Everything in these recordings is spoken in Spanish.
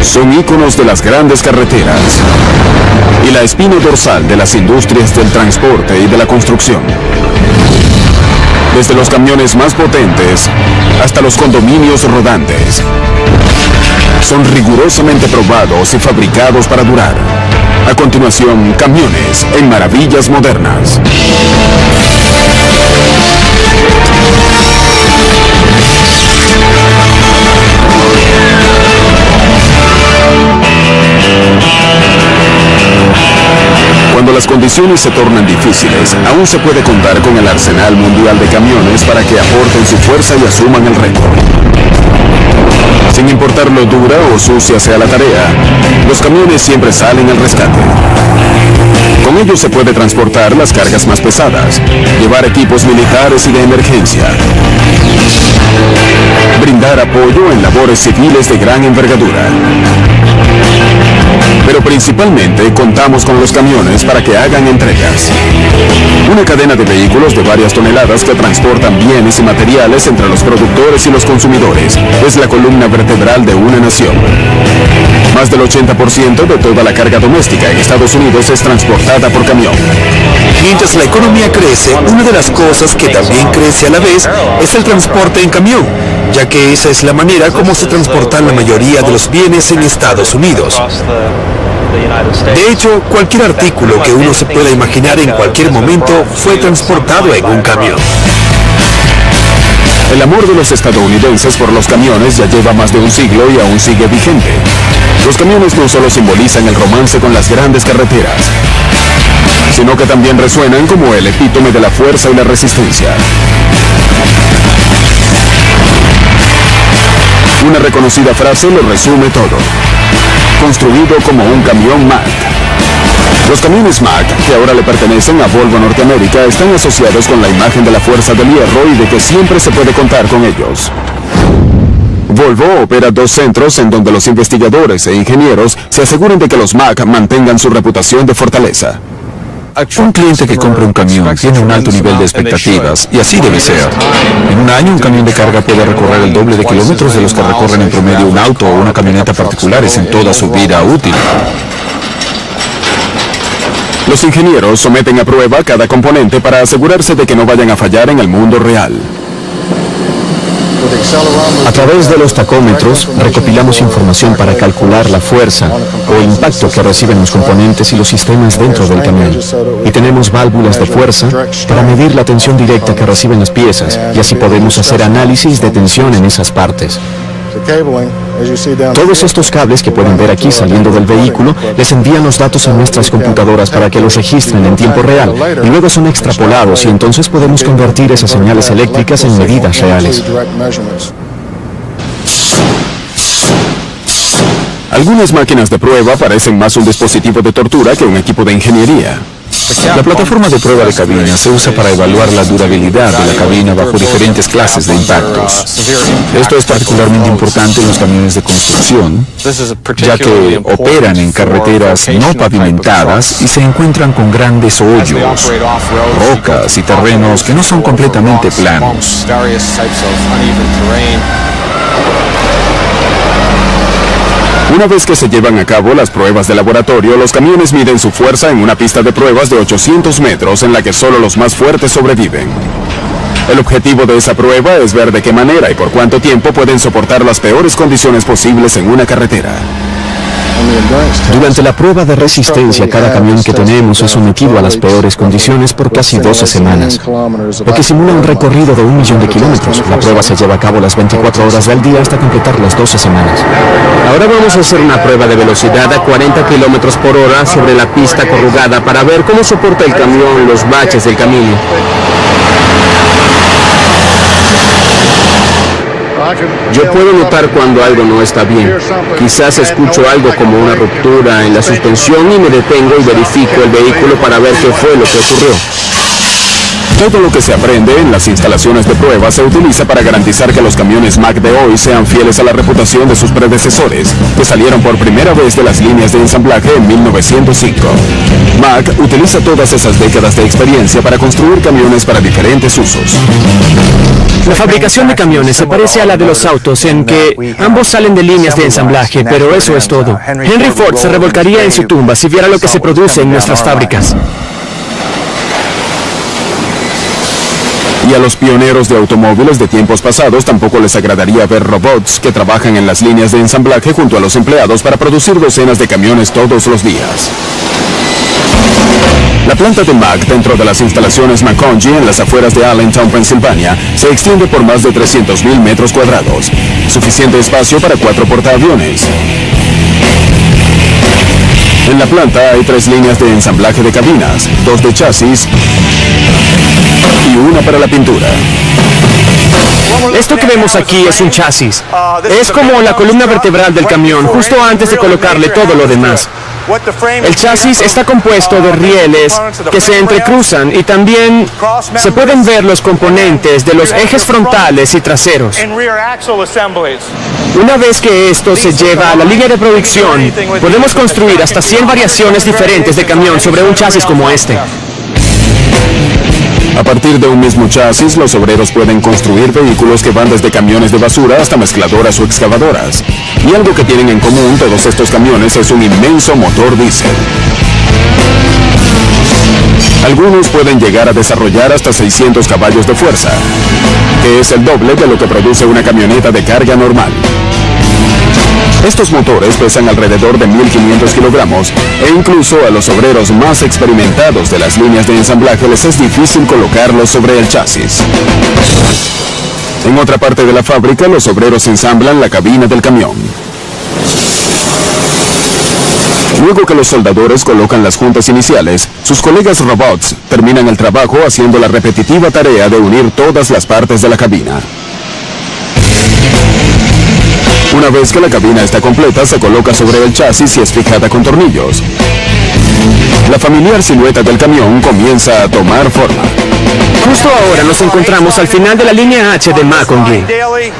Son íconos de las grandes carreteras y la espina dorsal de las industrias del transporte y de la construcción. Desde los camiones más potentes hasta los condominios rodantes. Son rigurosamente probados y fabricados para durar. A continuación, camiones en maravillas modernas. Cuando las condiciones se tornan difíciles, aún se puede contar con el arsenal mundial de camiones para que aporten su fuerza y asuman el reto. Sin importar lo dura o sucia sea la tarea, los camiones siempre salen al rescate. Con ellos se puede transportar las cargas más pesadas, llevar equipos militares y de emergencia, brindar apoyo en labores civiles de gran envergadura. Pero principalmente contamos con los camiones para que hagan entregas. Una cadena de vehículos de varias toneladas que transportan bienes y materiales entre los productores y los consumidores. Es la columna vertebral de una nación. Más del 80% de toda la carga doméstica en Estados Unidos es transportada por camión. Mientras la economía crece, una de las cosas que también crece a la vez es el transporte en camión, ya que esa es la manera como se transportan la mayoría de los bienes en Estados Unidos. De hecho, cualquier artículo que uno se pueda imaginar en cualquier momento fue transportado en un camión. El amor de los estadounidenses por los camiones ya lleva más de un siglo y aún sigue vigente. Los camiones no solo simbolizan el romance con las grandes carreteras, sino que también resuenan como el epítome de la fuerza y la resistencia. Una reconocida frase lo resume todo. Construido como un camión Mack. Los camiones Mack, que ahora le pertenecen a Volvo Norteamérica, están asociados con la imagen de la fuerza del hierro y de que siempre se puede contar con ellos. Volvo opera 2 centros en donde los investigadores e ingenieros se aseguran de que los Mack mantengan su reputación de fortaleza. Un cliente que compra un camión tiene un alto nivel de expectativas, y así debe ser. En un año, un camión de carga puede recorrer el doble de kilómetros de los que recorren en promedio un auto o una camioneta particulares en toda su vida útil. Los ingenieros someten a prueba cada componente para asegurarse de que no vayan a fallar en el mundo real. A través de los tacómetros recopilamos información para calcular la fuerza o impacto que reciben los componentes y los sistemas dentro del camión. Y tenemos válvulas de fuerza para medir la tensión directa que reciben las piezas, y así podemos hacer análisis de tensión en esas partes. Todos estos cables que pueden ver aquí saliendo del vehículo les envían los datos a nuestras computadoras para que los registren en tiempo real, y luego son extrapolados, y entonces podemos convertir esas señales eléctricas en medidas reales. Algunas máquinas de prueba parecen más un dispositivo de tortura que un equipo de ingeniería. La plataforma de prueba de cabina se usa para evaluar la durabilidad de la cabina bajo diferentes clases de impactos. Esto es particularmente importante en los camiones de construcción, ya que operan en carreteras no pavimentadas y se encuentran con grandes hoyos, rocas y terrenos que no son completamente planos. Una vez que se llevan a cabo las pruebas de laboratorio, los camiones miden su fuerza en una pista de pruebas de 800 metros en la que solo los más fuertes sobreviven. El objetivo de esa prueba es ver de qué manera y por cuánto tiempo pueden soportar las peores condiciones posibles en una carretera. Durante la prueba de resistencia, cada camión que tenemos es sometido a las peores condiciones por casi 12 semanas, lo que simula un recorrido de 1.000.000 de kilómetros. La prueba se lleva a cabo las 24 horas del día hasta completar las 12 semanas. Ahora vamos a hacer una prueba de velocidad a 40 kilómetros por hora sobre la pista corrugada para ver cómo soporta el camión los baches del camino. Yo puedo notar cuando algo no está bien. Quizás escucho algo como una ruptura en la suspensión y me detengo y verifico el vehículo para ver qué fue lo que ocurrió. Todo lo que se aprende en las instalaciones de prueba se utiliza para garantizar que los camiones Mack de hoy sean fieles a la reputación de sus predecesores, que salieron por primera vez de las líneas de ensamblaje en 1905. Mack utiliza todas esas décadas de experiencia para construir camiones para diferentes usos. La fabricación de camiones se parece a la de los autos en que ambos salen de líneas de ensamblaje, pero eso es todo. Henry Ford se revolcaría en su tumba si viera lo que se produce en nuestras fábricas. Y a los pioneros de automóviles de tiempos pasados tampoco les agradaría ver robots que trabajan en las líneas de ensamblaje junto a los empleados para producir docenas de camiones todos los días. La planta de Mack dentro de las instalaciones McConaughey en las afueras de Allentown, Pensilvania, se extiende por más de 300.000 metros cuadrados, suficiente espacio para 4 portaaviones. En la planta hay 3 líneas de ensamblaje de cabinas, 2 de chasis y una para la pintura. Esto que vemos aquí es un chasis. Es como la columna vertebral del camión, justo antes de colocarle todo lo demás. El chasis está compuesto de rieles que se entrecruzan y también se pueden ver los componentes de los ejes frontales y traseros. Una vez que esto se lleva a la línea de producción, podemos construir hasta 100 variaciones diferentes de camión sobre un chasis como este. A partir de un mismo chasis, los obreros pueden construir vehículos que van desde camiones de basura hasta mezcladoras o excavadoras. Y algo que tienen en común todos estos camiones es un inmenso motor diésel. Algunos pueden llegar a desarrollar hasta 600 caballos de fuerza, que es el doble de lo que produce una camioneta de carga normal. Estos motores pesan alrededor de 1.500 kilogramos e incluso a los obreros más experimentados de las líneas de ensamblaje les es difícil colocarlos sobre el chasis. En otra parte de la fábrica, los obreros ensamblan la cabina del camión. Luego que los soldadores colocan las juntas iniciales, sus colegas robots terminan el trabajo haciendo la repetitiva tarea de unir todas las partes de la cabina. Una vez que la cabina está completa, se coloca sobre el chasis y es fijada con tornillos. La familiar silueta del camión comienza a tomar forma. Justo ahora nos encontramos al final de la línea H de McConaughey.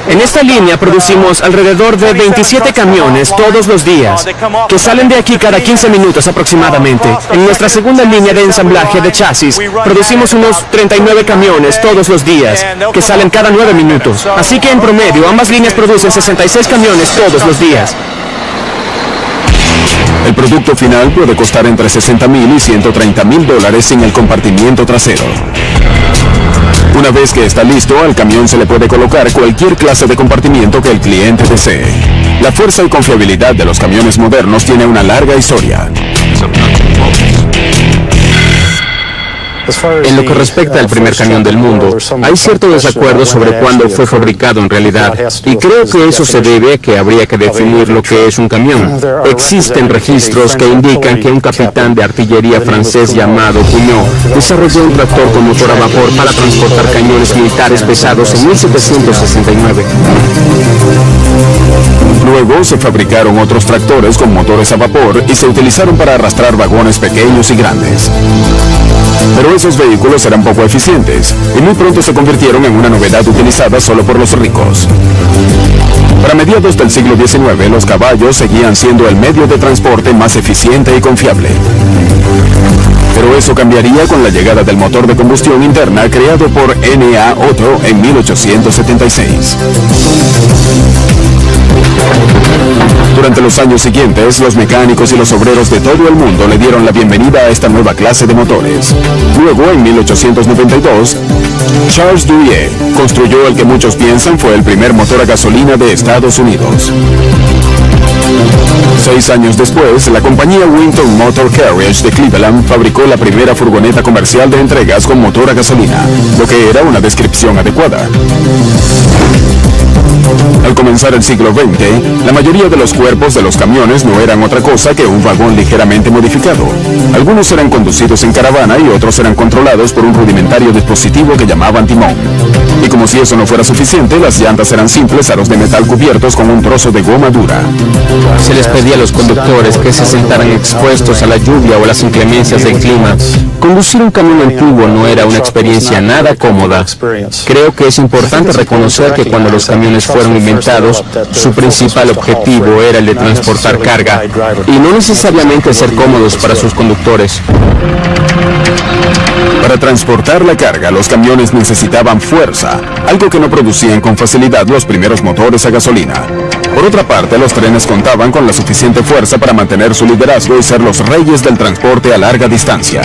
En esta línea producimos alrededor de 27 camiones todos los días, que salen de aquí cada 15 minutos aproximadamente. En nuestra segunda línea de ensamblaje de chasis, producimos unos 39 camiones todos los días, que salen cada 9 minutos. Así que en promedio, ambas líneas producen 66 camiones todos los días. El producto final puede costar entre $60,000 y $130,000 sin el compartimiento trasero. Una vez que está listo, al camión se le puede colocar cualquier clase de compartimiento que el cliente desee. La fuerza y confiabilidad de los camiones modernos tiene una larga historia. En lo que respecta al primer camión del mundo, hay cierto desacuerdo sobre cuándo fue fabricado en realidad, y creo que eso se debe a que habría que definir lo que es un camión. Existen registros que indican que un capitán de artillería francés llamado Cugnot desarrolló un tractor con motor a vapor para transportar cañones militares pesados en 1769. Luego se fabricaron otros tractores con motores a vapor y se utilizaron para arrastrar vagones pequeños y grandes. Pero esos vehículos eran poco eficientes y muy pronto se convirtieron en una novedad utilizada solo por los ricos. Para mediados del siglo XIX, los caballos seguían siendo el medio de transporte más eficiente y confiable. Pero eso cambiaría con la llegada del motor de combustión interna creado por N.A. Otto en 1876. Durante los años siguientes, los mecánicos y los obreros de todo el mundo le dieron la bienvenida a esta nueva clase de motores. Luego, en 1892, Charles Dewey construyó el que muchos piensan fue el primer motor a gasolina de Estados Unidos. 6 años después, la compañía Winton Motor Carriage de Cleveland fabricó la primera furgoneta comercial de entregas con motor a gasolina, lo que era una descripción adecuada. Al comenzar el siglo XX, la mayoría de los cuerpos de los camiones no eran otra cosa que un vagón ligeramente modificado. Algunos eran conducidos en caravana y otros eran controlados por un rudimentario dispositivo que llamaban timón. Y como si eso no fuera suficiente, las llantas eran simples aros de metal cubiertos con un trozo de goma dura. Se les pedía a los conductores que se sentaran expuestos a la lluvia o las inclemencias del clima. Conducir un camión antiguo no era una experiencia nada cómoda. Creo que es importante reconocer que cuando los camiones fueron inventados, su principal objetivo era el de transportar carga y no necesariamente ser cómodos para sus conductores. Para transportar la carga, los camiones necesitaban fuerza, algo que no producían con facilidad los primeros motores a gasolina. Por otra parte, los trenes contaban con la suficiente fuerza para mantener su liderazgo y ser los reyes del transporte a larga distancia.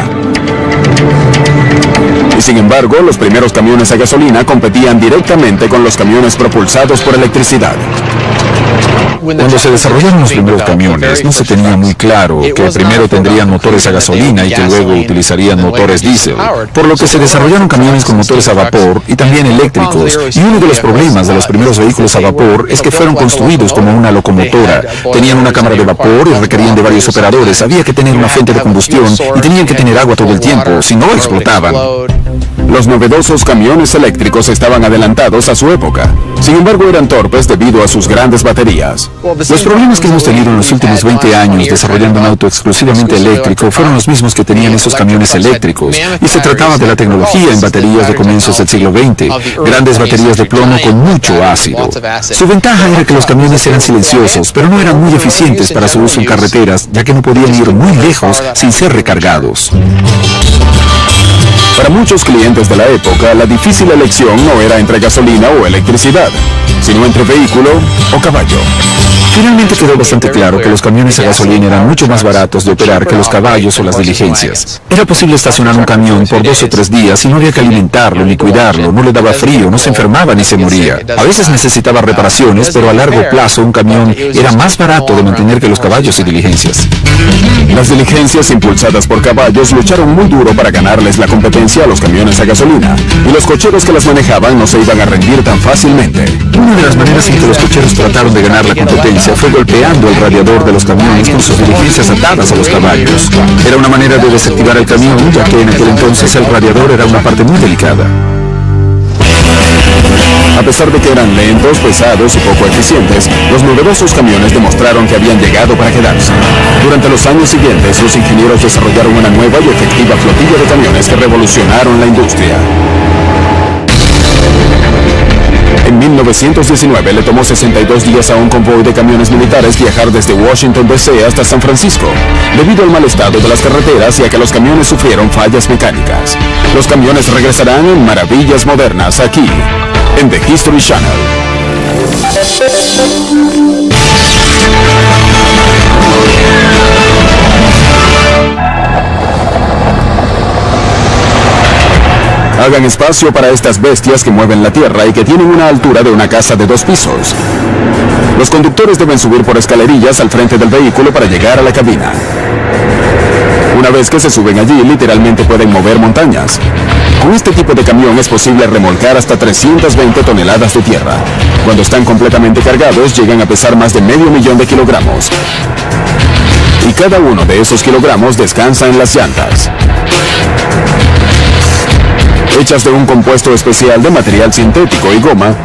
Y sin embargo, los primeros camiones a gasolina competían directamente con los camiones propulsados por electricidad. Cuando se desarrollaron los primeros camiones, no se tenía muy claro que primero tendrían motores a gasolina y que luego utilizarían motores diésel, por lo que se desarrollaron camiones con motores a vapor y también eléctricos. Y uno de los problemas de los primeros vehículos a vapor es que fueron construidos como una locomotora. Tenían una cámara de vapor y requerían de varios operadores. Había que tener una fuente de combustión y tenían que tener agua todo el tiempo, si no explotaban. Los novedosos camiones eléctricos estaban adelantados a su época. Sin embargo, eran torpes debido a sus grandes baterías. Los problemas que hemos tenido en los últimos 20 años desarrollando un auto exclusivamente eléctrico fueron los mismos que tenían esos camiones eléctricos. Y se trataba de la tecnología en baterías de comienzos del siglo XX. Grandes baterías de plomo con mucho ácido. Su ventaja era que los camiones eran silenciosos, pero no eran muy eficientes para su uso en carreteras, ya que no podían ir muy lejos sin ser recargados. Para muchos clientes de la época, la difícil elección no era entre gasolina o electricidad, sino entre vehículo o caballo. Finalmente quedó bastante claro que los camiones a gasolina eran mucho más baratos de operar que los caballos o las diligencias. Era posible estacionar un camión por 2 o 3 días y no había que alimentarlo ni cuidarlo, no le daba frío, no se enfermaba ni se moría. A veces necesitaba reparaciones, pero a largo plazo un camión era más barato de mantener que los caballos y diligencias. Las diligencias impulsadas por caballos lucharon muy duro para ganarles la competencia a los camiones a gasolina, y los cocheros que las manejaban no se iban a rendir tan fácilmente. Una de las maneras en que los cocheros trataron de ganar la competencia fue golpeando el radiador de los camiones con sus diligencias atadas a los caballos. Era una manera de desactivar el camión, ya que en aquel entonces el radiador era una parte muy delicada. A pesar de que eran lentos, pesados y poco eficientes, los novedosos camiones demostraron que habían llegado para quedarse. Durante los años siguientes, los ingenieros desarrollaron una nueva y efectiva flotilla de camiones que revolucionaron la industria. En 1919 le tomó 62 días a un convoy de camiones militares viajar desde Washington D.C. hasta San Francisco, debido al mal estado de las carreteras y a que los camiones sufrieron fallas mecánicas. Los camiones regresarán en maravillas modernas aquí, en The History Channel. Hagan espacio para estas bestias que mueven la tierra y que tienen una altura de una casa de 2 pisos. Los conductores deben subir por escalerillas al frente del vehículo para llegar a la cabina. Una vez que se suben allí, literalmente pueden mover montañas. Con este tipo de camión es posible remolcar hasta 320 toneladas de tierra. Cuando están completamente cargados, llegan a pesar más de 500,000 de kilogramos. Y cada uno de esos kilogramos descansa en las llantas. Hechas de un compuesto especial de material sintético y goma,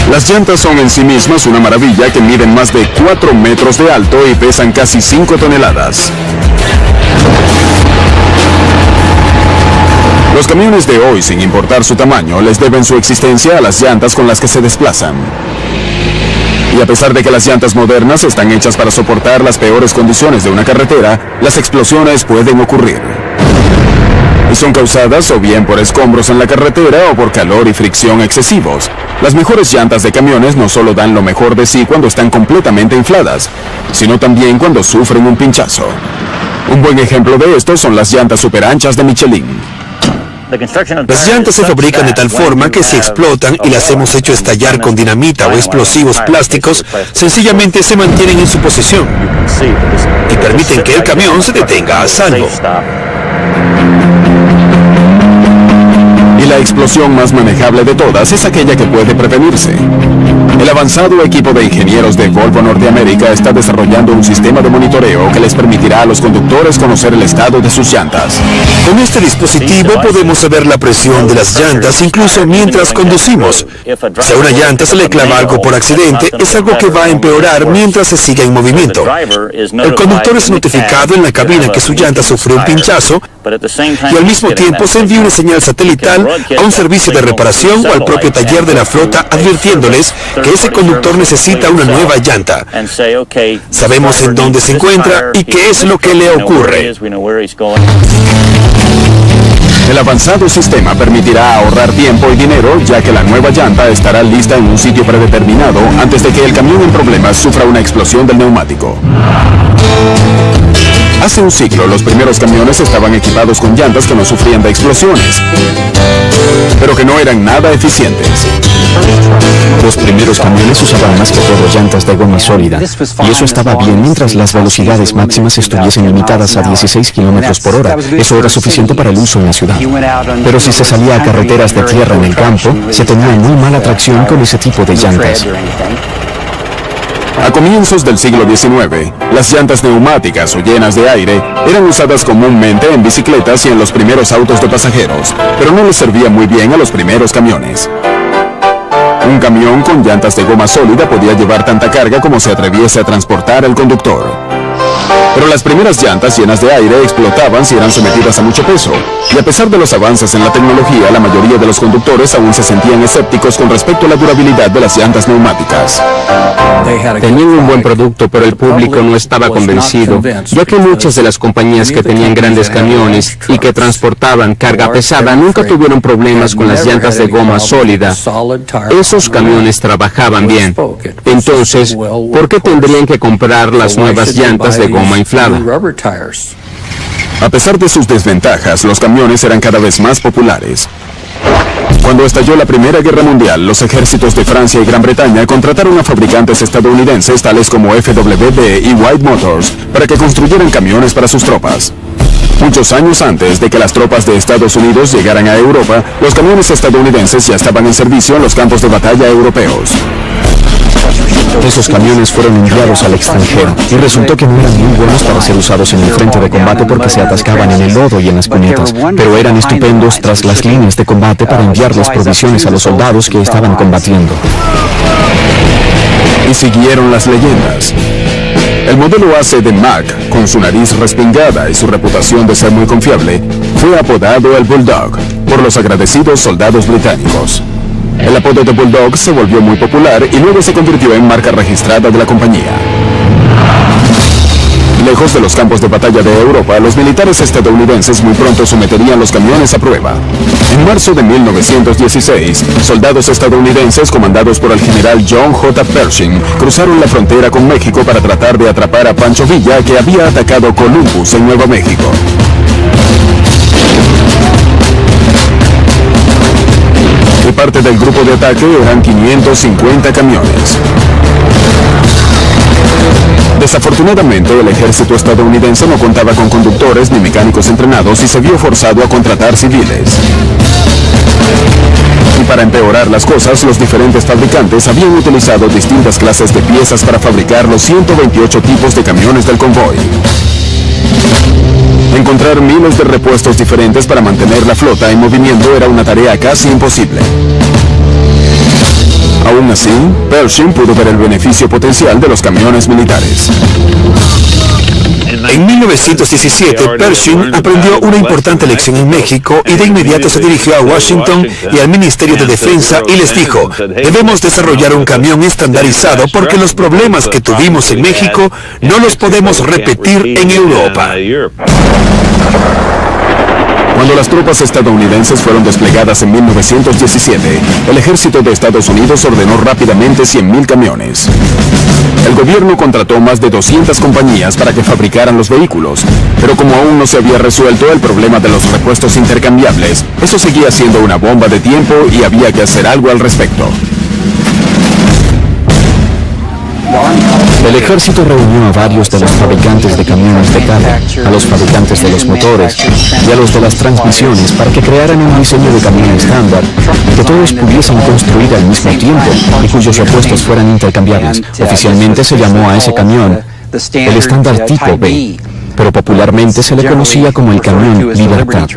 las llantas son en sí mismas una maravilla que miden más de 4 metros de alto y pesan casi 5 toneladas. Los camiones de hoy, sin importar su tamaño, les deben su existencia a las llantas con las que se desplazan. Y a pesar de que las llantas modernas están hechas para soportar las peores condiciones de una carretera, las explosiones pueden ocurrir. Y son causadas o bien por escombros en la carretera o por calor y fricción excesivos. Las mejores llantas de camiones no solo dan lo mejor de sí cuando están completamente infladas, sino también cuando sufren un pinchazo. Un buen ejemplo de esto son las llantas superanchas de Michelin. Las llantas se fabrican de tal forma que si explotan y las hemos hecho estallar con dinamita o explosivos plásticos, sencillamente se mantienen en su posición y permiten que el camión se detenga a salvo. Y la explosión más manejable de todas es aquella que puede prevenirse. El avanzado equipo de ingenieros de Volvo Norteamérica está desarrollando un sistema de monitoreo que les permitirá a los conductores conocer el estado de sus llantas. Con este dispositivo podemos saber la presión de las llantas incluso mientras conducimos. Si a una llanta se le clava algo por accidente, es algo que va a empeorar mientras se siga en movimiento. El conductor es notificado en la cabina que su llanta sufrió un pinchazo, y al mismo tiempo se envía una señal satelital a un servicio de reparación o al propio taller de la flota advirtiéndoles que ese conductor necesita una nueva llanta. Sabemos en dónde se encuentra y qué es lo que le ocurre. El avanzado sistema permitirá ahorrar tiempo y dinero, ya que la nueva llanta estará lista en un sitio predeterminado antes de que el camión en problemas sufra una explosión del neumático. Hace un siglo, los primeros camiones estaban equipados con llantas que no sufrían de explosiones, pero que no eran nada eficientes. Los primeros camiones usaban más que todo llantas de goma sólida, y eso estaba bien mientras las velocidades máximas estuviesen limitadas a 16 kilómetros por hora. Eso era suficiente para el uso en la ciudad. Pero si se salía a carreteras de tierra en el campo, se tenía muy mala tracción con ese tipo de llantas. A comienzos del siglo XIX, las llantas neumáticas o llenas de aire eran usadas comúnmente en bicicletas y en los primeros autos de pasajeros, pero no les servía muy bien a los primeros camiones. Un camión con llantas de goma sólida podía llevar tanta carga como se atreviese a transportar el conductor. Pero las primeras llantas llenas de aire explotaban si eran sometidas a mucho peso, y a pesar de los avances en la tecnología, la mayoría de los conductores aún se sentían escépticos con respecto a la durabilidad de las llantas neumáticas. Tenían un buen producto, pero el público no estaba convencido, ya que muchas de las compañías que tenían grandes camiones y que transportaban carga pesada nunca tuvieron problemas con las llantas de goma sólida. Esos camiones trabajaban bien. Entonces, ¿por qué tendrían que comprar las nuevas llantas de goma inflada? A pesar de sus desventajas, los camiones eran cada vez más populares. Cuando estalló la Primera Guerra Mundial, los ejércitos de Francia y Gran Bretaña contrataron a fabricantes estadounidenses tales como FWD y White Motors para que construyeran camiones para sus tropas. Muchos años antes de que las tropas de Estados Unidos llegaran a Europa, los camiones estadounidenses ya estaban en servicio en los campos de batalla europeos. Esos camiones fueron enviados al extranjero y resultó que no eran muy buenos para ser usados en el frente de combate porque se atascaban en el lodo y en las cunetas, pero eran estupendos tras las líneas de combate para enviar las provisiones a los soldados que estaban combatiendo. Y siguieron las leyendas. El modelo AC de Mack, con su nariz respingada y su reputación de ser muy confiable, fue apodado el Bulldog por los agradecidos soldados británicos. El apodo de Bulldog se volvió muy popular y luego se convirtió en marca registrada de la compañía. Lejos de los campos de batalla de Europa, los militares estadounidenses muy pronto someterían los camiones a prueba. En marzo de 1916, soldados estadounidenses comandados por el general John J. Pershing cruzaron la frontera con México para tratar de atrapar a Pancho Villa, que había atacado Columbus en Nuevo México. Y parte del grupo de ataque eran 550 camiones. Desafortunadamente, el ejército estadounidense no contaba con conductores ni mecánicos entrenados y se vio forzado a contratar civiles. Y para empeorar las cosas, los diferentes fabricantes habían utilizado distintas clases de piezas para fabricar los 128 tipos de camiones del convoy. Encontrar miles de repuestos diferentes para mantener la flota en movimiento era una tarea casi imposible. Aún así, Pershing pudo ver el beneficio potencial de los camiones militares. En 1917, Pershing aprendió una importante lección en México y de inmediato se dirigió a Washington y al Ministerio de Defensa y les dijo: debemos desarrollar un camión estandarizado porque los problemas que tuvimos en México no los podemos repetir en Europa. Cuando las tropas estadounidenses fueron desplegadas en 1917, el ejército de Estados Unidos ordenó rápidamente 100.000 camiones. El gobierno contrató más de 200 compañías para que fabricaran los vehículos, pero como aún no se había resuelto el problema de los repuestos intercambiables, eso seguía siendo una bomba de tiempo y había que hacer algo al respecto. El ejército reunió a varios de los fabricantes de camiones de carga, a los fabricantes de los motores y a los de las transmisiones para que crearan un diseño de camión estándar que todos pudiesen construir al mismo tiempo y cuyos repuestos fueran intercambiables. Oficialmente se llamó a ese camión el estándar tipo B, pero popularmente se le conocía como el camión Libertad.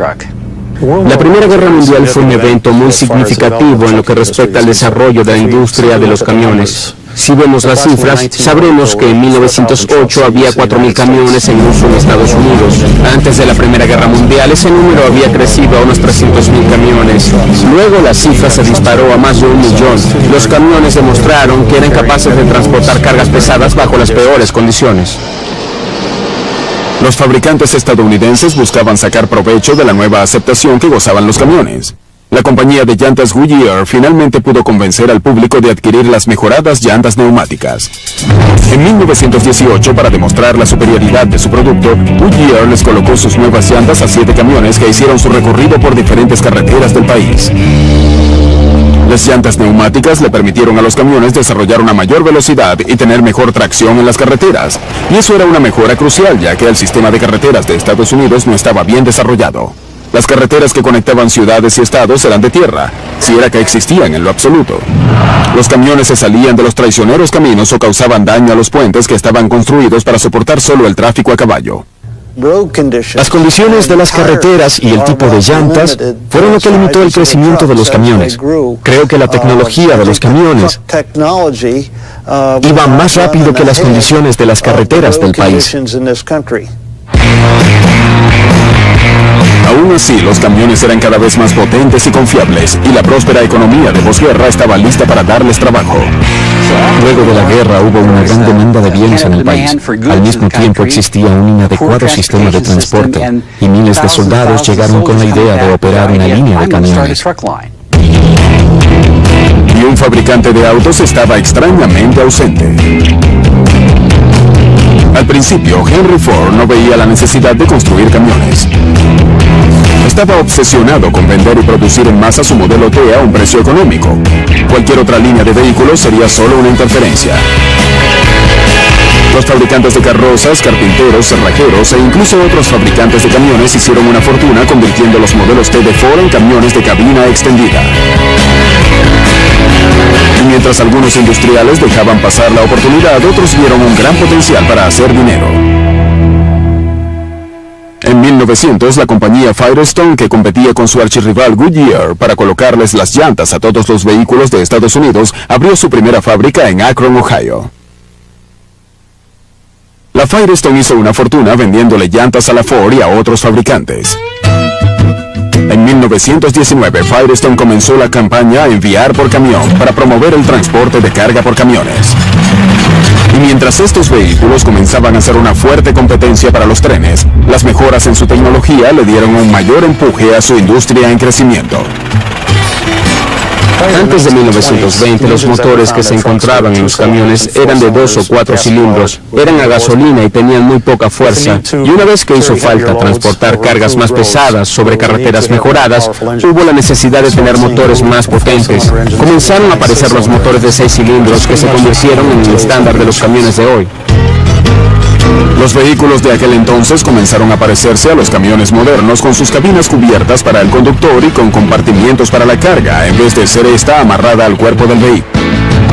La Primera Guerra Mundial fue un evento muy significativo en lo que respecta al desarrollo de la industria de los camiones. Si vemos las cifras, sabremos que en 1908 había 4.000 camiones en uso en Estados Unidos. Antes de la Primera Guerra Mundial, ese número había crecido a unos 300.000 camiones. Luego la cifra se disparó a más de 1 millón. Los camiones demostraron que eran capaces de transportar cargas pesadas bajo las peores condiciones. Los fabricantes estadounidenses buscaban sacar provecho de la nueva aceptación que gozaban los camiones. La compañía de llantas Goodyear finalmente pudo convencer al público de adquirir las mejoradas llantas neumáticas. En 1918, para demostrar la superioridad de su producto, Goodyear les colocó sus nuevas llantas a 7 camiones que hicieron su recorrido por diferentes carreteras del país. Las llantas neumáticas le permitieron a los camiones desarrollar una mayor velocidad y tener mejor tracción en las carreteras. Y eso era una mejora crucial, ya que el sistema de carreteras de Estados Unidos no estaba bien desarrollado. Las carreteras que conectaban ciudades y estados eran de tierra, si era que existían en lo absoluto. Los camiones se salían de los traicioneros caminos o causaban daño a los puentes que estaban construidos para soportar solo el tráfico a caballo. Las condiciones de las carreteras y el tipo de llantas fueron lo que limitó el crecimiento de los camiones. Creo que la tecnología de los camiones iba más rápido que las condiciones de las carreteras del país. Aún así, los camiones eran cada vez más potentes y confiables, y la próspera economía de posguerra estaba lista para darles trabajo. Luego de la guerra hubo una gran demanda de bienes en el país. Al mismo tiempo existía un inadecuado sistema de transporte, y miles de soldados llegaron con la idea de operar una línea de camiones. Y un fabricante de autos estaba extrañamente ausente. Al principio, Henry Ford no veía la necesidad de construir camiones. Estaba obsesionado con vender y producir en masa su modelo T a un precio económico. Cualquier otra línea de vehículos sería solo una interferencia. Los fabricantes de carrozas, carpinteros, cerrajeros e incluso otros fabricantes de camiones hicieron una fortuna convirtiendo los modelos T de Ford en camiones de cabina extendida. Y mientras algunos industriales dejaban pasar la oportunidad, otros vieron un gran potencial para hacer dinero. En 1900, la compañía Firestone, que competía con su archirrival Goodyear para colocarles las llantas a todos los vehículos de Estados Unidos, abrió su primera fábrica en Akron, Ohio. La Firestone hizo una fortuna vendiéndole llantas a la Ford y a otros fabricantes. En 1919, Firestone comenzó la campaña Enviar por Camión para promover el transporte de carga por camiones. Y mientras estos vehículos comenzaban a ser una fuerte competencia para los trenes, las mejoras en su tecnología le dieron un mayor empuje a su industria en crecimiento. Antes de 1920, los motores que se encontraban en los camiones eran de 2 o 4 cilindros, eran a gasolina y tenían muy poca fuerza. Y una vez que hizo falta transportar cargas más pesadas sobre carreteras mejoradas, hubo la necesidad de tener motores más potentes. Comenzaron a aparecer los motores de 6 cilindros que se convirtieron en el estándar de los camiones de hoy. Los vehículos de aquel entonces comenzaron a parecerse a los camiones modernos con sus cabinas cubiertas para el conductor y con compartimientos para la carga, en vez de ser esta amarrada al cuerpo del vehículo.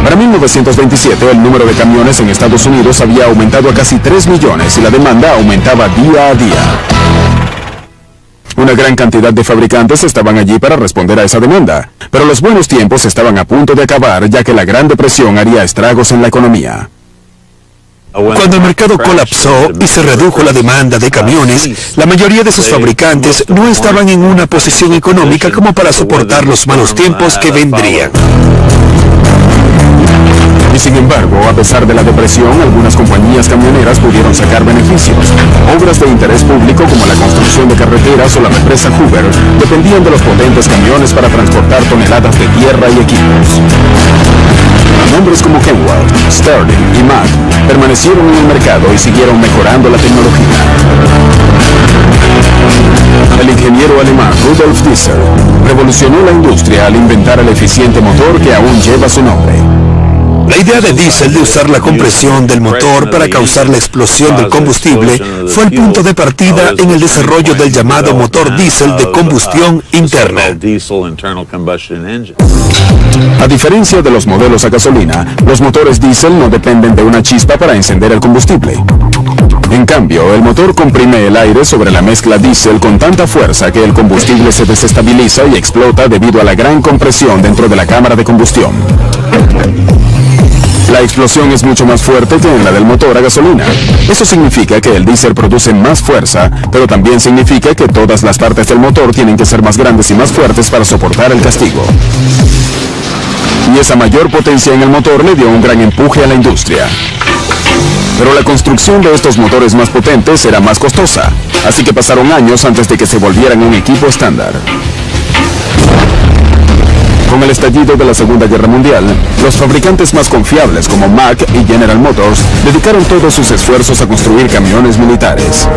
Para 1927, el número de camiones en Estados Unidos había aumentado a casi 3 millones y la demanda aumentaba día a día. Una gran cantidad de fabricantes estaban allí para responder a esa demanda, pero los buenos tiempos estaban a punto de acabar, ya que la Gran Depresión haría estragos en la economía. Cuando el mercado colapsó y se redujo la demanda de camiones, la mayoría de sus fabricantes no estaban en una posición económica como para soportar los malos tiempos que vendrían. Y sin embargo, a pesar de la depresión, algunas compañías camioneras pudieron sacar beneficios. Obras de interés público como la construcción de carreteras o la represa Hoover dependían de los potentes camiones para transportar toneladas de tierra y equipos. Nombres como Kenworth, Sterling y Mack permanecieron en el mercado y siguieron mejorando la tecnología. El ingeniero alemán Rudolf Diesel revolucionó la industria al inventar el eficiente motor que aún lleva su nombre. La idea de Diesel de usar la compresión del motor para causar la explosión del combustible fue el punto de partida en el desarrollo del llamado motor diésel de combustión interna. A diferencia de los modelos a gasolina, los motores diésel no dependen de una chispa para encender el combustible. En cambio, el motor comprime el aire sobre la mezcla diésel con tanta fuerza que el combustible se desestabiliza y explota debido a la gran compresión dentro de la cámara de combustión. La explosión es mucho más fuerte que en la del motor a gasolina. Eso significa que el diésel produce más fuerza, pero también significa que todas las partes del motor tienen que ser más grandes y más fuertes para soportar el castigo. Y esa mayor potencia en el motor le dio un gran empuje a la industria. Pero la construcción de estos motores más potentes era más costosa, así que pasaron años antes de que se volvieran un equipo estándar. Con el estallido de la Segunda Guerra Mundial, los fabricantes más confiables como Mack y General Motors dedicaron todos sus esfuerzos a construir camiones militares.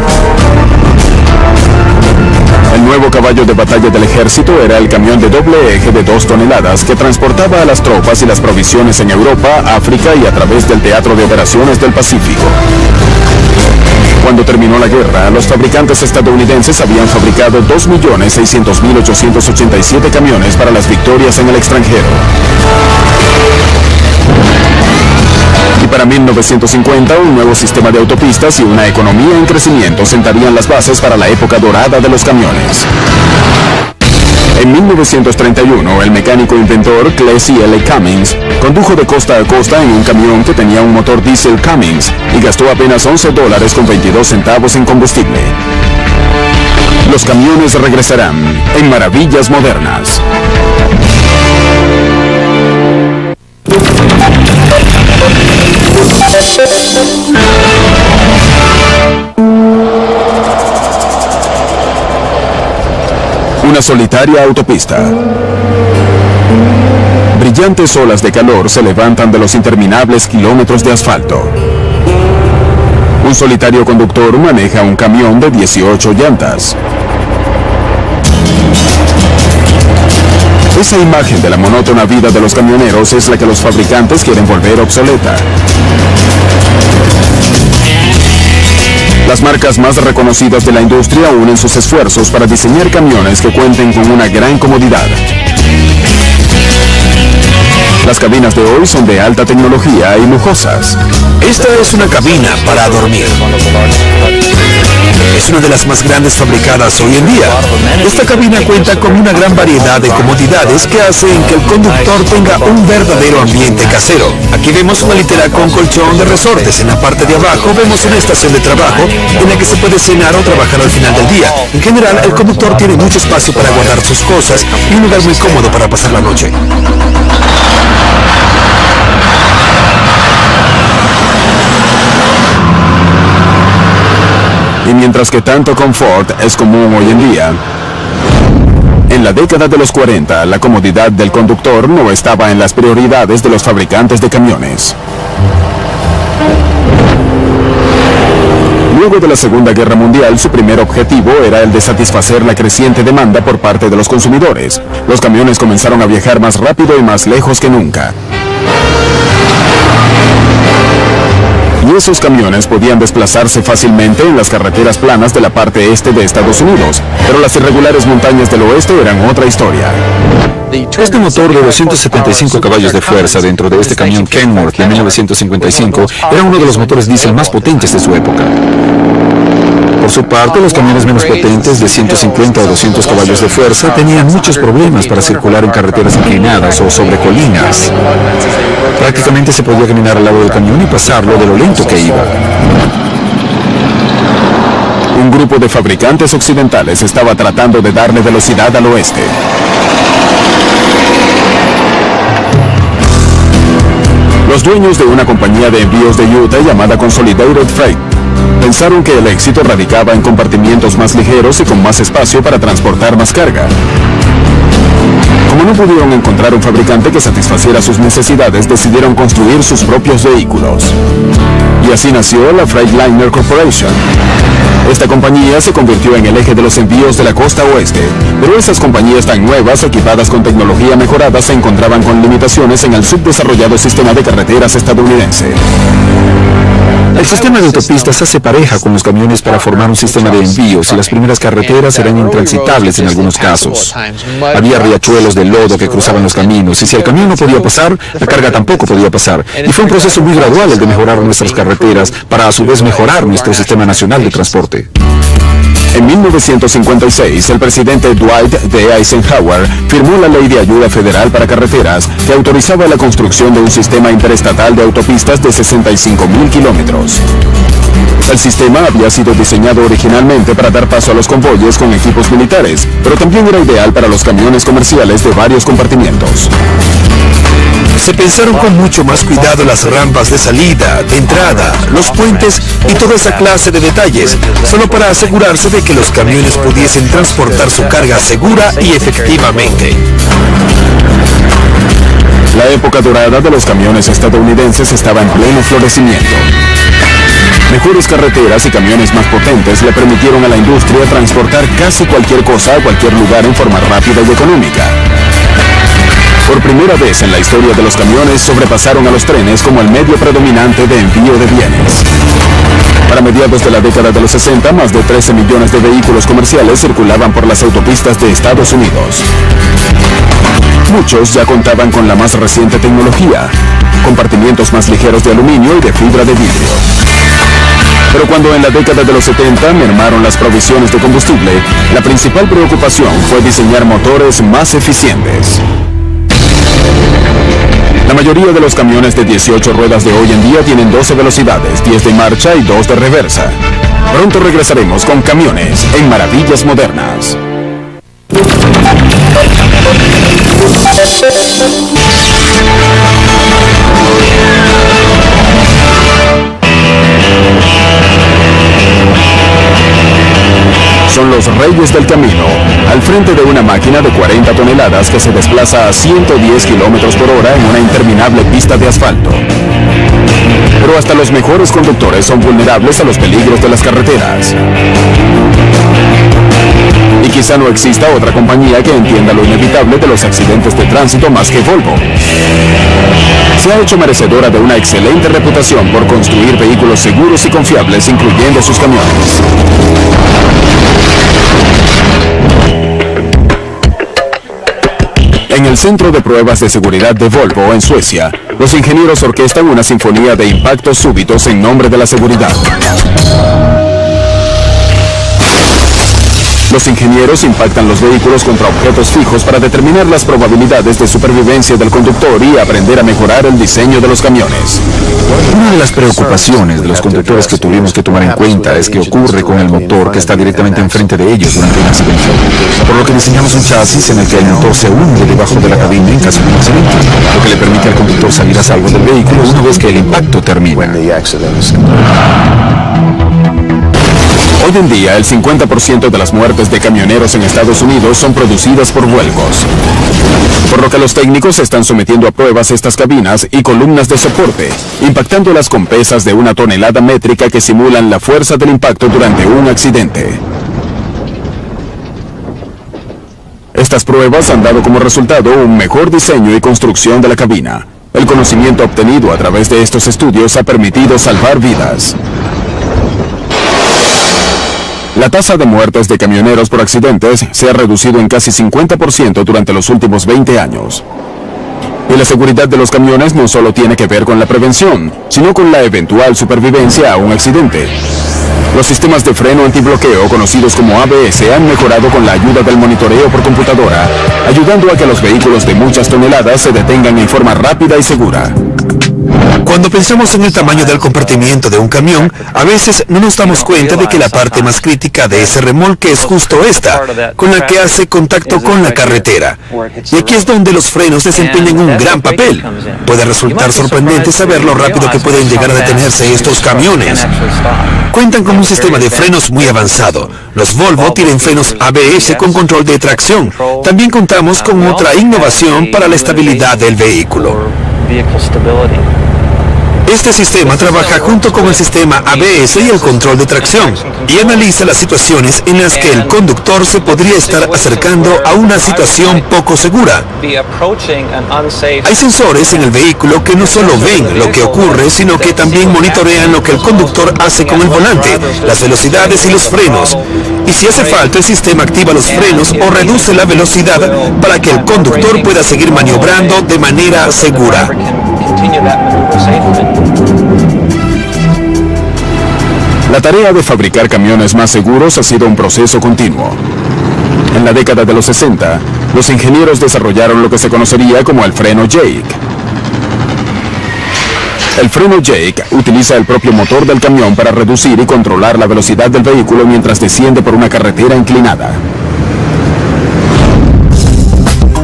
El nuevo caballo de batalla del ejército era el camión de doble eje de 2 toneladas que transportaba a las tropas y las provisiones en Europa, África y a través del Teatro de Operaciones del Pacífico. Cuando terminó la guerra, los fabricantes estadounidenses habían fabricado 2.600.887 camiones para las victorias en el extranjero. Y para 1950, un nuevo sistema de autopistas y una economía en crecimiento sentarían las bases para la época dorada de los camiones. En 1931, el mecánico inventor Plessy L. Cummings condujo de costa a costa en un camión que tenía un motor diésel Cummins y gastó apenas $11.22 en combustible. Los camiones regresarán en maravillas modernas. Una solitaria autopista. Brillantes olas de calor se levantan de los interminables kilómetros de asfalto. Un solitario conductor maneja un camión de 18 llantas. Esa imagen de la monótona vida de los camioneros es la que los fabricantes quieren volver obsoleta. Las marcas más reconocidas de la industria unen sus esfuerzos para diseñar camiones que cuenten con una gran comodidad. Las cabinas de hoy son de alta tecnología y lujosas. Esta es una cabina para dormir. Es una de las más grandes fabricadas hoy en día. Esta cabina cuenta con una gran variedad de comodidades que hacen que el conductor tenga un verdadero ambiente casero. Aquí vemos una litera con colchón de resortes. En la parte de abajo vemos una estación de trabajo en la que se puede cenar o trabajar al final del día. En general, el conductor tiene mucho espacio para guardar sus cosas y un lugar muy cómodo para pasar la noche. Y mientras que tanto confort es común hoy en día, en la década de los 40, la comodidad del conductor no estaba en las prioridades de los fabricantes de camiones. Luego de la Segunda Guerra Mundial, su primer objetivo era el de satisfacer la creciente demanda por parte de los consumidores. Los camiones comenzaron a viajar más rápido y más lejos que nunca. Y esos camiones podían desplazarse fácilmente en las carreteras planas de la parte este de Estados Unidos, pero las irregulares montañas del oeste eran otra historia. Este motor de 275 caballos de fuerza dentro de este camión Kenworth de 1955 era uno de los motores diésel más potentes de su época. Por su parte, los camiones menos potentes de 150 o 200 caballos de fuerza tenían muchos problemas para circular en carreteras inclinadas o sobre colinas. Prácticamente se podía caminar al lado del camión y pasarlo de lo lento que iba. Un grupo de fabricantes occidentales estaba tratando de darle velocidad al oeste. Los dueños de una compañía de envíos de Utah llamada Consolidated Freight pensaron que el éxito radicaba en compartimientos más ligeros y con más espacio para transportar más carga. Como no pudieron encontrar un fabricante que satisfaciera sus necesidades, decidieron construir sus propios vehículos. Y así nació la Freightliner Corporation. Esta compañía se convirtió en el eje de los envíos de la costa oeste, pero esas compañías tan nuevas, equipadas con tecnología mejorada, se encontraban con limitaciones en el subdesarrollado sistema de carreteras estadounidense. El sistema de autopistas hace pareja con los camiones para formar un sistema de envíos y las primeras carreteras eran intransitables en algunos casos. Había riachuelos de lodo que cruzaban los caminos y si el camión no podía pasar, la carga tampoco podía pasar. Y fue un proceso muy gradual el de mejorar nuestras carreteras para a su vez mejorar nuestro sistema nacional de transporte. En 1956, el presidente Dwight D. Eisenhower firmó la Ley de Ayuda Federal para Carreteras, que autorizaba la construcción de un sistema interestatal de autopistas de 65,000 kilómetros. El sistema había sido diseñado originalmente para dar paso a los convoyes con equipos militares, pero también era ideal para los camiones comerciales de varios compartimientos. Se pensaron con mucho más cuidado las rampas de salida, de entrada, los puentes y toda esa clase de detalles, solo para asegurarse de que los camiones pudiesen transportar su carga segura y efectivamente. La época dorada de los camiones estadounidenses estaba en pleno florecimiento. Mejores carreteras y camiones más potentes le permitieron a la industria transportar casi cualquier cosa a cualquier lugar en forma rápida y económica. Por primera vez en la historia de los camiones sobrepasaron a los trenes como el medio predominante de envío de bienes. Para mediados de la década de los 60, más de 13 millones de vehículos comerciales circulaban por las autopistas de Estados Unidos. Muchos ya contaban con la más reciente tecnología, compartimientos más ligeros de aluminio y de fibra de vidrio. Pero cuando en la década de los 70 mermaron las provisiones de combustible, la principal preocupación fue diseñar motores más eficientes. La mayoría de los camiones de 18 ruedas de hoy en día tienen 12 velocidades, 10 de marcha y 2 de reversa. Pronto regresaremos con Camiones en Maravillas Modernas. Son los reyes del camino, al frente de una máquina de 40 toneladas que se desplaza a 110 kilómetros por hora en una interminable pista de asfalto. Pero hasta los mejores conductores son vulnerables a los peligros de las carreteras. Y quizá no exista otra compañía que entienda lo inevitable de los accidentes de tránsito más que Volvo. Se ha hecho merecedora de una excelente reputación por construir vehículos seguros y confiables, incluyendo sus camiones. En el Centro de Pruebas de Seguridad de Volvo, en Suecia, los ingenieros orquestan una sinfonía de impactos súbitos en nombre de la seguridad. Los ingenieros impactan los vehículos contra objetos fijos para determinar las probabilidades de supervivencia del conductor y aprender a mejorar el diseño de los camiones. Una de las preocupaciones de los conductores que tuvimos que tomar en cuenta es que ocurre con el motor que está directamente enfrente de ellos durante un accidente. Por lo que diseñamos un chasis en el que el motor se hunde debajo de la cabina en caso de un accidente, lo que le permite al conductor salir a salvo del vehículo una vez que el impacto termina. Hoy en día, el 50% de las muertes de camioneros en Estados Unidos son producidas por vuelcos. Por lo que los técnicos están sometiendo a pruebas estas cabinas y columnas de soporte, impactándolas con pesas de 1 tonelada métrica que simulan la fuerza del impacto durante un accidente. Estas pruebas han dado como resultado un mejor diseño y construcción de la cabina. El conocimiento obtenido a través de estos estudios ha permitido salvar vidas. La tasa de muertes de camioneros por accidentes se ha reducido en casi 50% durante los últimos 20 años. Y la seguridad de los camiones no solo tiene que ver con la prevención, sino con la eventual supervivencia a un accidente. Los sistemas de freno antibloqueo, conocidos como ABS, han mejorado con la ayuda del monitoreo por computadora, ayudando a que los vehículos de muchas toneladas se detengan en forma rápida y segura. Cuando pensamos en el tamaño del compartimiento de un camión, a veces no nos damos cuenta de que la parte más crítica de ese remolque es justo esta, con la que hace contacto con la carretera. Y aquí es donde los frenos desempeñan un gran papel. Puede resultar sorprendente saber lo rápido que pueden llegar a detenerse estos camiones. Cuentan con un sistema de frenos muy avanzado. Los Volvo tienen frenos ABS con control de tracción. También contamos con otra innovación para la estabilidad del vehículo. Este sistema trabaja junto con el sistema ABS y el control de tracción y analiza las situaciones en las que el conductor se podría estar acercando a una situación poco segura. Hay sensores en el vehículo que no solo ven lo que ocurre, sino que también monitorean lo que el conductor hace con el volante, las velocidades y los frenos. Y si hace falta, el sistema activa los frenos o reduce la velocidad para que el conductor pueda seguir maniobrando de manera segura. La tarea de fabricar camiones más seguros ha sido un proceso continuo. En la década de los 60, los ingenieros desarrollaron lo que se conocería como el freno Jake. El freno Jake utiliza el propio motor del camión para reducir y controlar la velocidad del vehículo mientras desciende por una carretera inclinada.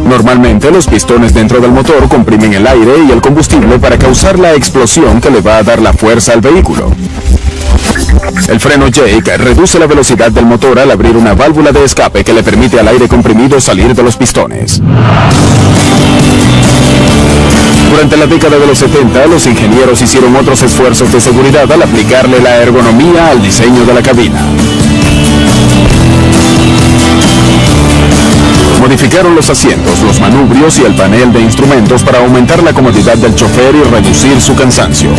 Normalmente los pistones dentro del motor comprimen el aire y el combustible para causar la explosión que le va a dar la fuerza al vehículo. El freno Jake reduce la velocidad del motor al abrir una válvula de escape que le permite al aire comprimido salir de los pistones. Durante la década de los 70, los ingenieros hicieron otros esfuerzos de seguridad al aplicarle la ergonomía al diseño de la cabina. Modificaron los asientos, los manubrios y el panel de instrumentos para aumentar la comodidad del chofer y reducir su cansancio.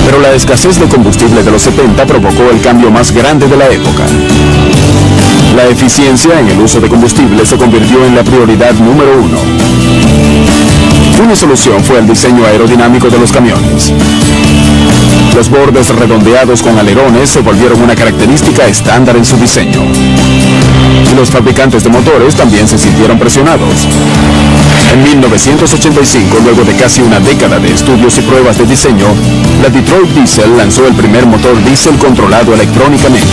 Pero la escasez de combustible de los 70 provocó el cambio más grande de la época. La eficiencia en el uso de combustible se convirtió en la prioridad número 1. Una solución fue el diseño aerodinámico de los camiones. Los bordes redondeados con alerones se volvieron una característica estándar en su diseño. Y los fabricantes de motores también se sintieron presionados. En 1985, luego de casi una década de estudios y pruebas de diseño, la Detroit Diesel lanzó el primer motor diésel controlado electrónicamente.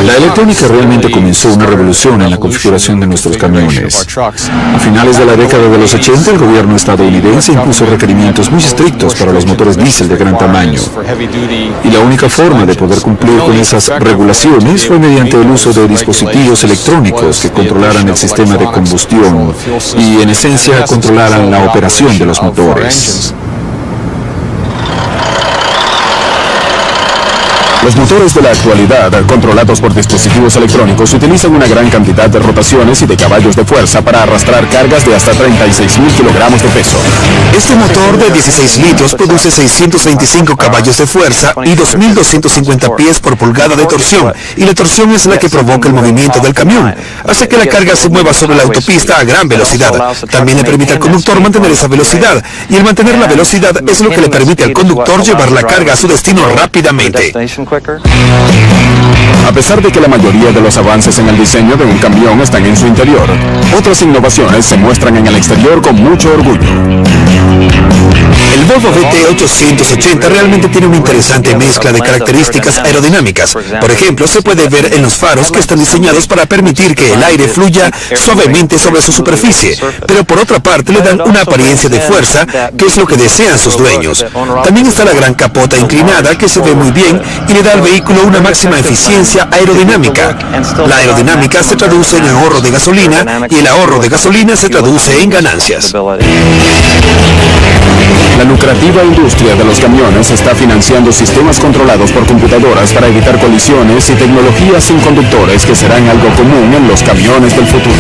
La electrónica realmente comenzó una revolución en la configuración de nuestros camiones. A finales de la década de los 80, el gobierno estadounidense impuso requerimientos muy estrictos para los motores diésel de gran tamaño. Y la única forma de poder cumplir con esas regulaciones fue mediante el uso de dispositivos electrónicos que controlaran el sistema de combustión y, en esencia, controlaran la operación de los motores. Los motores de la actualidad, controlados por dispositivos electrónicos, utilizan una gran cantidad de rotaciones y de caballos de fuerza para arrastrar cargas de hasta 36.000 kilogramos de peso. Este motor de 16 litros produce 625 caballos de fuerza y 2.250 pies por pulgada de torsión, y la torsión es la que provoca el movimiento del camión, hace que la carga se mueva sobre la autopista a gran velocidad. También le permite al conductor mantener esa velocidad, y el mantener la velocidad es lo que le permite al conductor llevar la carga a su destino rápidamente. A pesar de que la mayoría de los avances en el diseño de un camión están en su interior, otras innovaciones se muestran en el exterior con mucho orgullo. El Volvo VT880 realmente tiene una interesante mezcla de características aerodinámicas. Por ejemplo, se puede ver en los faros que están diseñados para permitir que el aire fluya suavemente sobre su superficie, pero por otra parte le dan una apariencia de fuerza, que es lo que desean sus dueños. También está la gran capota inclinada, que se ve muy bien y le da al vehículo una máxima eficiencia aerodinámica. La aerodinámica se traduce en ahorro de gasolina y el ahorro de gasolina se traduce en ganancias. La lucrativa industria de los camiones está financiando sistemas controlados por computadoras para evitar colisiones y tecnologías sin conductores que serán algo común en los camiones del futuro.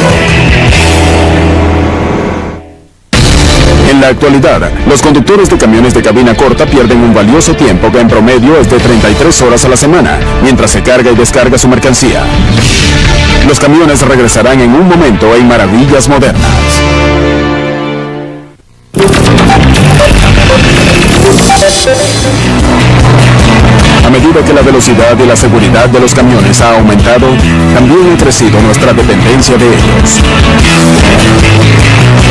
En la actualidad, los conductores de camiones de cabina corta pierden un valioso tiempo que en promedio es de 33 horas a la semana, mientras se carga y descarga su mercancía. Los camiones regresarán en un momento en maravillas modernas. A medida que la velocidad y la seguridad de los camiones ha aumentado, también ha crecido nuestra dependencia de ellos.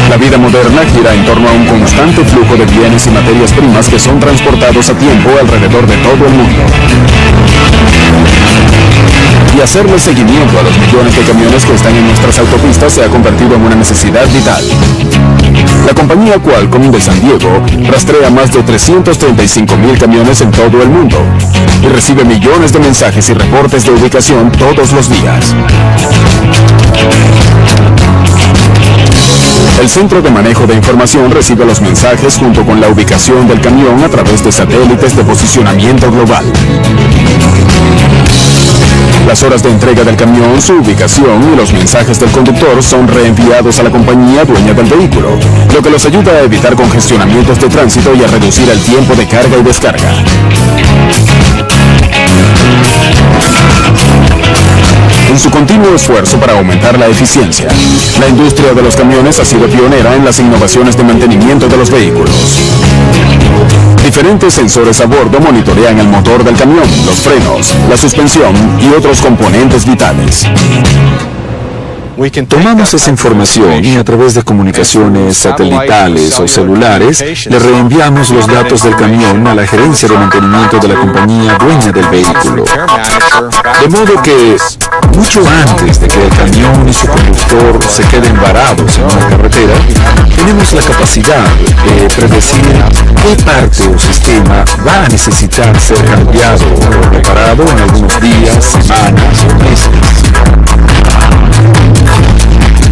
La vida moderna gira en torno a un constante flujo de bienes y materias primas que son transportados a tiempo alrededor de todo el mundo. Y hacerle seguimiento a los millones de camiones que están en nuestras autopistas se ha convertido en una necesidad vital. La compañía Qualcomm de San Diego rastrea más de 335.000 camiones en todo el mundo y recibe millones de mensajes y reportes de ubicación todos los días. El Centro de Manejo de Información recibe los mensajes junto con la ubicación del camión a través de satélites de posicionamiento global. Las horas de entrega del camión, su ubicación y los mensajes del conductor son reenviados a la compañía dueña del vehículo, lo que los ayuda a evitar congestionamientos de tránsito y a reducir el tiempo de carga y descarga. En su continuo esfuerzo para aumentar la eficiencia, la industria de los camiones ha sido pionera en las innovaciones de mantenimiento de los vehículos. Diferentes sensores a bordo monitorean el motor del camión, los frenos, la suspensión y otros componentes vitales. Tomamos esa información y a través de comunicaciones satelitales o celulares le reenviamos los datos del camión a la gerencia de mantenimiento de la compañía dueña del vehículo. De modo que, mucho antes de que el camión y su conductor se queden varados en una carretera, tenemos la capacidad de predecir qué parte o sistema va a necesitar ser cambiado o reparado en algunos días, semanas o meses.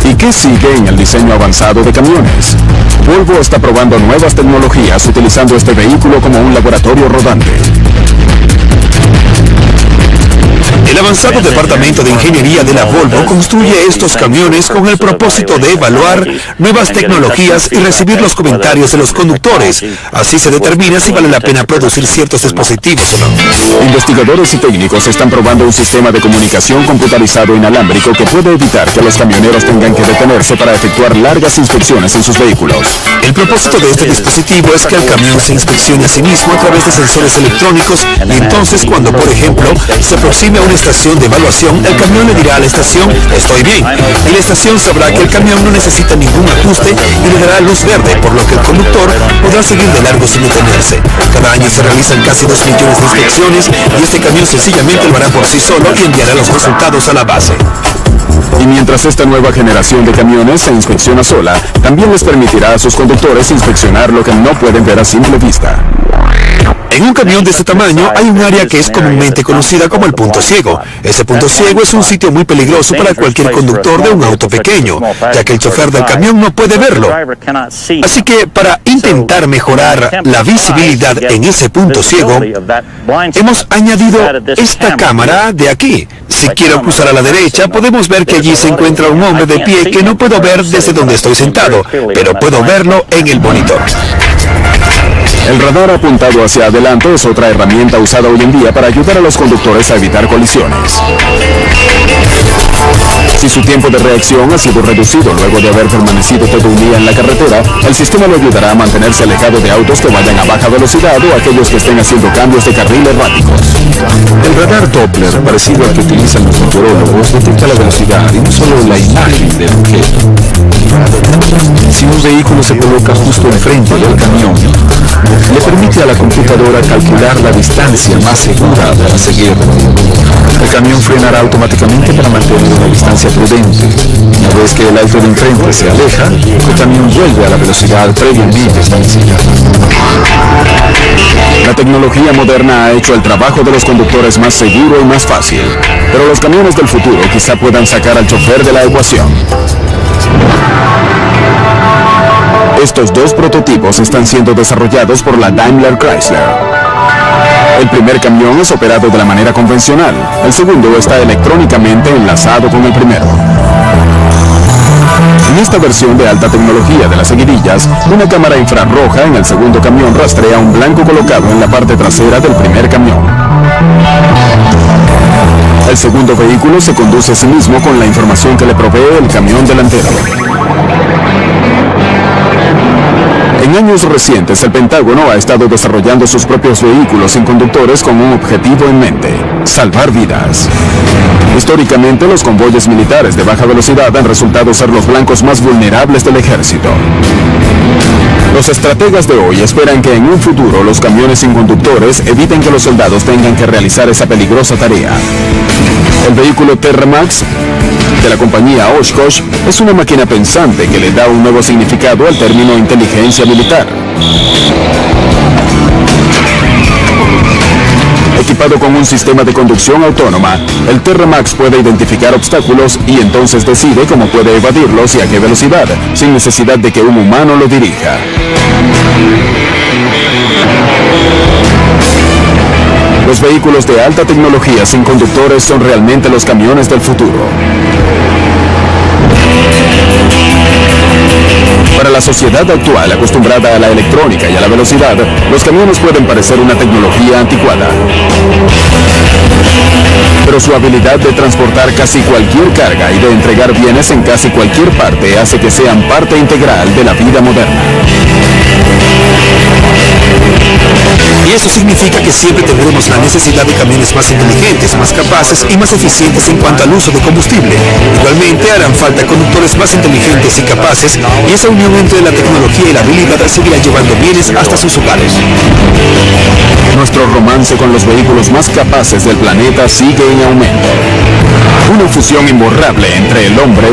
¿Y qué sigue en el diseño avanzado de camiones? Volvo está probando nuevas tecnologías utilizando este vehículo como un laboratorio rodante. El avanzado departamento de ingeniería de la Volvo construye estos camiones con el propósito de evaluar nuevas tecnologías y recibir los comentarios de los conductores. Así se determina si vale la pena producir ciertos dispositivos o no. Investigadores y técnicos están probando un sistema de comunicación computarizado inalámbrico que puede evitar que los camioneros tengan que detenerse para efectuar largas inspecciones en sus vehículos. El propósito de este dispositivo es que el camión se inspeccione a sí mismo a través de sensores electrónicos y entonces cuando, por ejemplo, se aproxime a una estación de evaluación, el camión le dirá a la estación, estoy bien, y la estación sabrá que el camión no necesita ningún ajuste y le dará luz verde, por lo que el conductor podrá seguir de largo sin detenerse. Cada año se realizan casi 2 millones de inspecciones y este camión sencillamente lo hará por sí solo y enviará los resultados a la base. Y mientras esta nueva generación de camiones se inspecciona sola, también les permitirá a sus conductores inspeccionar lo que no pueden ver a simple vista. En un camión de este tamaño hay un área que es comúnmente conocida como el punto ciego. Ese punto ciego es un sitio muy peligroso para cualquier conductor de un auto pequeño, ya que el chofer del camión no puede verlo. Así que para intentar mejorar la visibilidad en ese punto ciego, hemos añadido esta cámara de aquí. Si quiero cruzar a la derecha, podemos ver que allí se encuentra un hombre de pie que no puedo ver desde donde estoy sentado, pero puedo verlo en el monitor. El radar apuntado hacia adelante es otra herramienta usada hoy en día para ayudar a los conductores a evitar colisiones. Si su tiempo de reacción ha sido reducido luego de haber permanecido todo un día en la carretera, el sistema le ayudará a mantenerse alejado de autos que vayan a baja velocidad o aquellos que estén haciendo cambios de carril erráticos. El radar Doppler, parecido al que utilizan los meteorólogos, detecta la velocidad y no solo la imagen del objeto. Si un vehículo se coloca justo enfrente del camión, le permite a la computadora calcular la distancia más segura para seguirlo. El camión frenará automáticamente para mantener una distancia prudente. Una vez que el auto de enfrente se aleja, el camión vuelve a la velocidad previamente establecida. La tecnología moderna ha hecho el trabajo de los conductores más seguro y más fácil, pero los camiones del futuro quizá puedan sacar al chofer de la ecuación. Estos dos prototipos están siendo desarrollados por la Daimler Chrysler. El primer camión es operado de la manera convencional, el segundo está electrónicamente enlazado con el primero. En esta versión de alta tecnología de las seguidillas, una cámara infrarroja en el segundo camión rastrea un blanco colocado en la parte trasera del primer camión. El segundo vehículo se conduce a sí mismo con la información que le provee el camión delantero. En años recientes, el Pentágono ha estado desarrollando sus propios vehículos sin conductores con un objetivo en mente: salvar vidas. Históricamente, los convoyes militares de baja velocidad han resultado ser los blancos más vulnerables del ejército. Los estrategas de hoy esperan que en un futuro los camiones sin conductores eviten que los soldados tengan que realizar esa peligrosa tarea. El vehículo Terramax de la compañía Oshkosh es una máquina pensante que le da un nuevo significado al término inteligencia militar. Equipado con un sistema de conducción autónoma, el Terramax puede identificar obstáculos y entonces decide cómo puede evadirlos y a qué velocidad, sin necesidad de que un humano lo dirija. Los vehículos de alta tecnología sin conductores son realmente los camiones del futuro. Para la sociedad actual, acostumbrada a la electrónica y a la velocidad, los camiones pueden parecer una tecnología anticuada. Pero su habilidad de transportar casi cualquier carga y de entregar bienes en casi cualquier parte hace que sean parte integral de la vida moderna. Y eso significa que siempre tendremos la necesidad de camiones más inteligentes, más capaces y más eficientes en cuanto al uso de combustible. Igualmente harán falta conductores más inteligentes y capaces, y esa unión entre la tecnología y la habilidad seguirá llevando bienes hasta sus hogares. Nuestro romance con los vehículos más capaces del planeta sigue en aumento. Una fusión imborrable entre el hombre,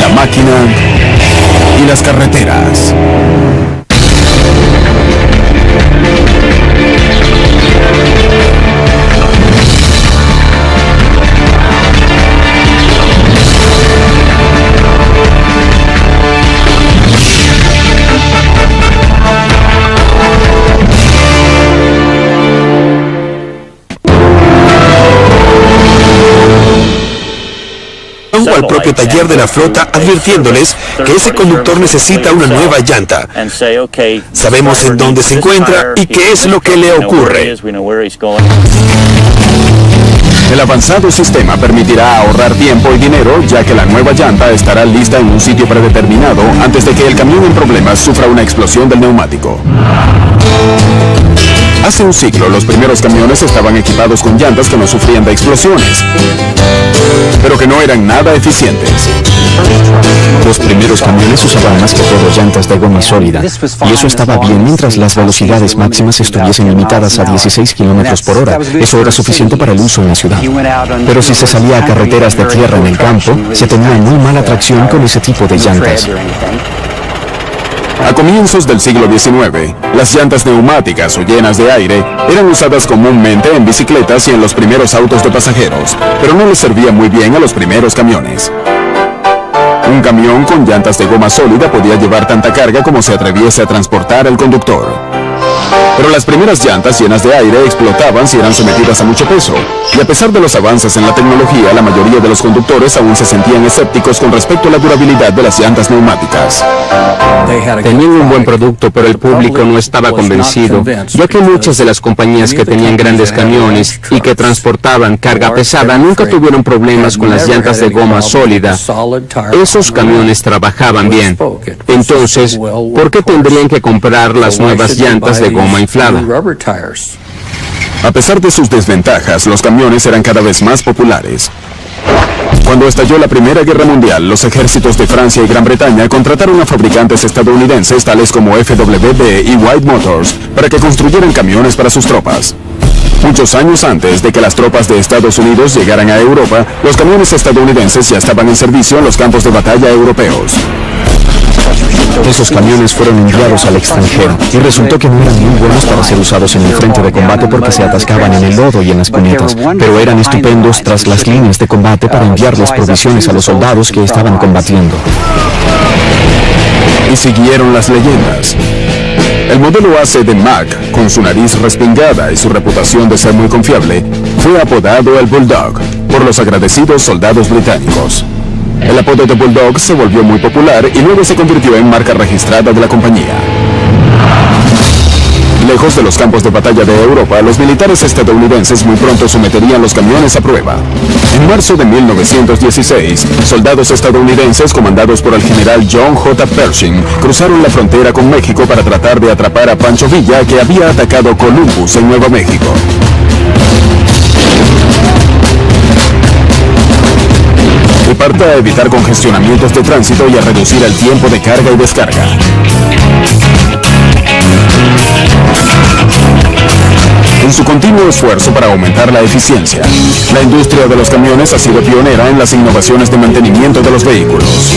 la máquina y las carreteras. O al propio taller de la flota advirtiéndoles que ese conductor necesita una nueva llanta. Sabemos en dónde se encuentra y qué es lo que le ocurre. El avanzado sistema permitirá ahorrar tiempo y dinero, ya que la nueva llanta estará lista en un sitio predeterminado antes de que el camión en problemas sufra una explosión del neumático. Hace un siglo, los primeros camiones estaban equipados con llantas que no sufrían de explosiones, pero que no eran nada eficientes. Los primeros camiones usaban más que todo llantas de goma sólida, y eso estaba bien mientras las velocidades máximas estuviesen limitadas a 16 kilómetros por hora. Eso era suficiente para el uso en la ciudad. Pero si se salía a carreteras de tierra en el campo, se tenía muy mala tracción con ese tipo de llantas. A comienzos del siglo XIX, las llantas neumáticas o llenas de aire eran usadas comúnmente en bicicletas y en los primeros autos de pasajeros, pero no les servía muy bien a los primeros camiones. Un camión con llantas de goma sólida podía llevar tanta carga como se atreviese a transportar el conductor. Pero las primeras llantas llenas de aire explotaban si eran sometidas a mucho peso, y a pesar de los avances en la tecnología, la mayoría de los conductores aún se sentían escépticos con respecto a la durabilidad de las llantas neumáticas. Tenían un buen producto, pero el público no estaba convencido, ya que muchas de las compañías que tenían grandes camiones y que transportaban carga pesada nunca tuvieron problemas con las llantas de goma sólida. Esos camiones trabajaban bien. Entonces, ¿por qué tendrían que comprar las nuevas llantas de goma inflada? A pesar de sus desventajas, los camiones eran cada vez más populares. Cuando estalló la Primera Guerra Mundial, los ejércitos de Francia y Gran Bretaña contrataron a fabricantes estadounidenses tales como FWD y White Motors para que construyeran camiones para sus tropas. Muchos años antes de que las tropas de Estados Unidos llegaran a Europa, los camiones estadounidenses ya estaban en servicio en los campos de batalla europeos. Esos camiones fueron enviados al extranjero y resultó que no eran muy buenos para ser usados en el frente de combate porque se atascaban en el lodo y en las cunetas, pero eran estupendos tras las líneas de combate para enviar las provisiones a los soldados que estaban combatiendo. Y siguieron las leyendas. El modelo AC de Mack, con su nariz respingada y su reputación de ser muy confiable, fue apodado el Bulldog por los agradecidos soldados británicos. El apodo de Bulldog se volvió muy popular y luego se convirtió en marca registrada de la compañía. Lejos de los campos de batalla de Europa, los militares estadounidenses muy pronto someterían los camiones a prueba. En marzo de 1916, soldados estadounidenses comandados por el general John J. Pershing cruzaron la frontera con México para tratar de atrapar a Pancho Villa, que había atacado Columbus en Nuevo México. De parte a evitar congestionamientos de tránsito y a reducir el tiempo de carga y descarga. En su continuo esfuerzo para aumentar la eficiencia, la industria de los camiones ha sido pionera en las innovaciones de mantenimiento de los vehículos.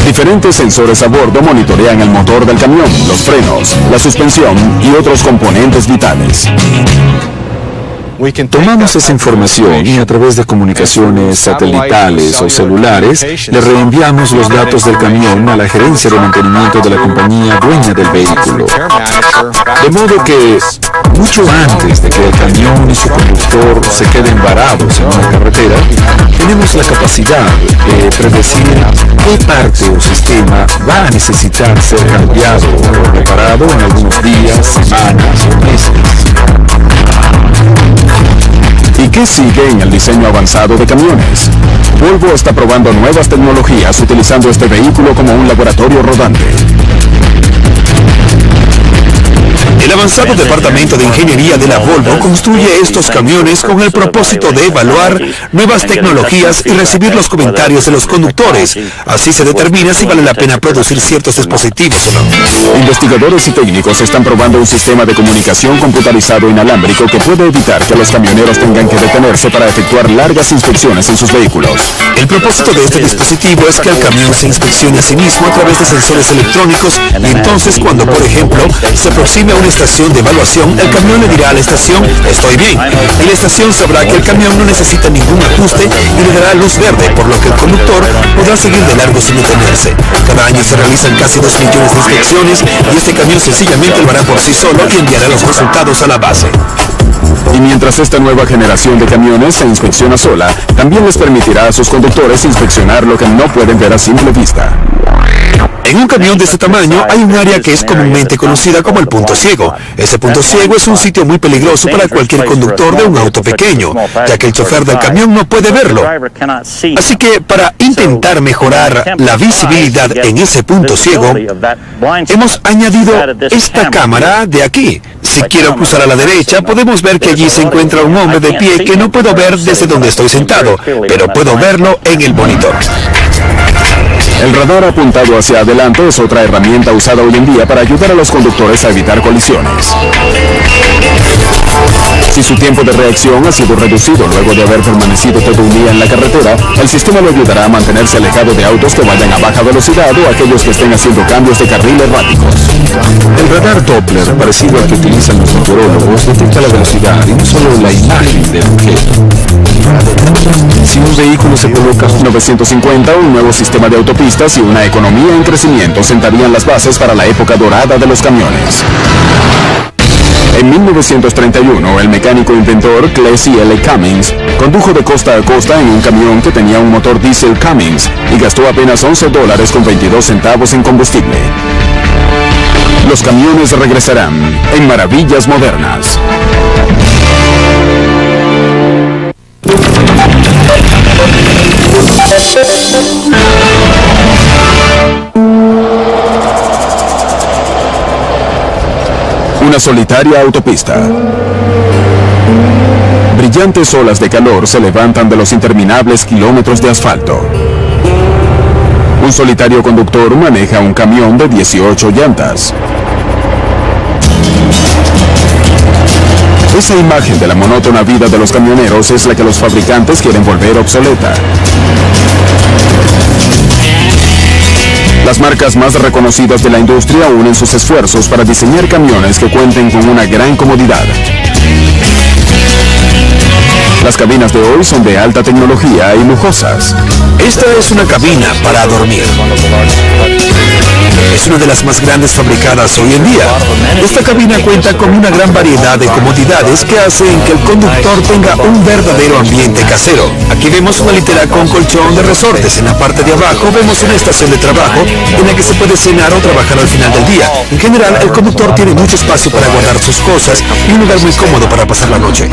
Diferentes sensores a bordo monitorean el motor del camión, los frenos, la suspensión y otros componentes vitales. Tomamos esa información y a través de comunicaciones satelitales o celulares le reenviamos los datos del camión a la gerencia de mantenimiento de la compañía dueña del vehículo. De modo que, mucho antes de que el camión y su conductor se queden varados en una carretera, tenemos la capacidad de predecir qué parte o sistema va a necesitar ser cambiado o reparado en algunos días, semanas o meses. ¿Y qué sigue en el diseño avanzado de camiones? Volvo está probando nuevas tecnologías utilizando este vehículo como un laboratorio rodante. El avanzado departamento de ingeniería de la Volvo construye estos camiones con el propósito de evaluar nuevas tecnologías y recibir los comentarios de los conductores. Así se determina si vale la pena producir ciertos dispositivos o no. Investigadores y técnicos están probando un sistema de comunicación computarizado inalámbrico que puede evitar que los camioneros tengan que detenerse para efectuar largas inspecciones en sus vehículos. El propósito de este dispositivo es que el camión se inspeccione a sí mismo a través de sensores electrónicos y entonces cuando, por ejemplo, se aproxime a una estación de evaluación, el camión le dirá a la estación, estoy bien, y la estación sabrá que el camión no necesita ningún ajuste y le dará luz verde, por lo que el conductor podrá seguir de largo sin detenerse. Cada año se realizan casi 2 millones de inspecciones y este camión sencillamente lo hará por sí solo y enviará los resultados a la base. Y mientras esta nueva generación de camiones se inspecciona sola, también les permitirá a sus conductores inspeccionar lo que no pueden ver a simple vista. En un camión de este tamaño hay un área que es comúnmente conocida como el punto ciego. Ese punto ciego es un sitio muy peligroso para cualquier conductor de un auto pequeño, ya que el chofer del camión no puede verlo. Así que para intentar mejorar la visibilidad en ese punto ciego, hemos añadido esta cámara de aquí. Si quiero cruzar a la derecha, podemos ver que allí se encuentra un hombre de pie que no puedo ver desde donde estoy sentado, pero puedo verlo en el monitor. El radar apuntado hacia adelante es otra herramienta usada hoy en día para ayudar a los conductores a evitar colisiones. Si su tiempo de reacción ha sido reducido luego de haber permanecido todo un día en la carretera, el sistema le ayudará a mantenerse alejado de autos que vayan a baja velocidad o aquellos que estén haciendo cambios de carril erráticos. El radar Doppler, parecido al que utilizan los meteorólogos, detecta la velocidad y no solo la imagen del objeto. Si un vehículo se coloca 950, un nuevo sistema de autopistas y una economía en crecimiento sentarían las bases para la época dorada de los camiones. En 1931, el mecánico inventor Plessy L. Cummings condujo de costa a costa en un camión que tenía un motor diésel Cummings y gastó apenas $11.22 en combustible. Los camiones regresarán en maravillas modernas. Una solitaria autopista. Brillantes olas de calor se levantan de los interminables kilómetros de asfalto. Un solitario conductor maneja un camión de 18 llantas. Esa imagen de la monótona vida de los camioneros es la que los fabricantes quieren volver obsoleta. Las marcas más reconocidas de la industria unen sus esfuerzos para diseñar camiones que cuenten con una gran comodidad. Las cabinas de hoy son de alta tecnología y lujosas. Esta es una cabina para dormir. Es una de las más grandes fabricadas hoy en día. Esta cabina cuenta con una gran variedad de comodidades que hacen que el conductor tenga un verdadero ambiente casero. Aquí vemos una litera con colchón de resortes. En la parte de abajo vemos una estación de trabajo en la que se puede cenar o trabajar al final del día. En general, el conductor tiene mucho espacio para guardar sus cosas y un lugar muy cómodo para pasar la noche.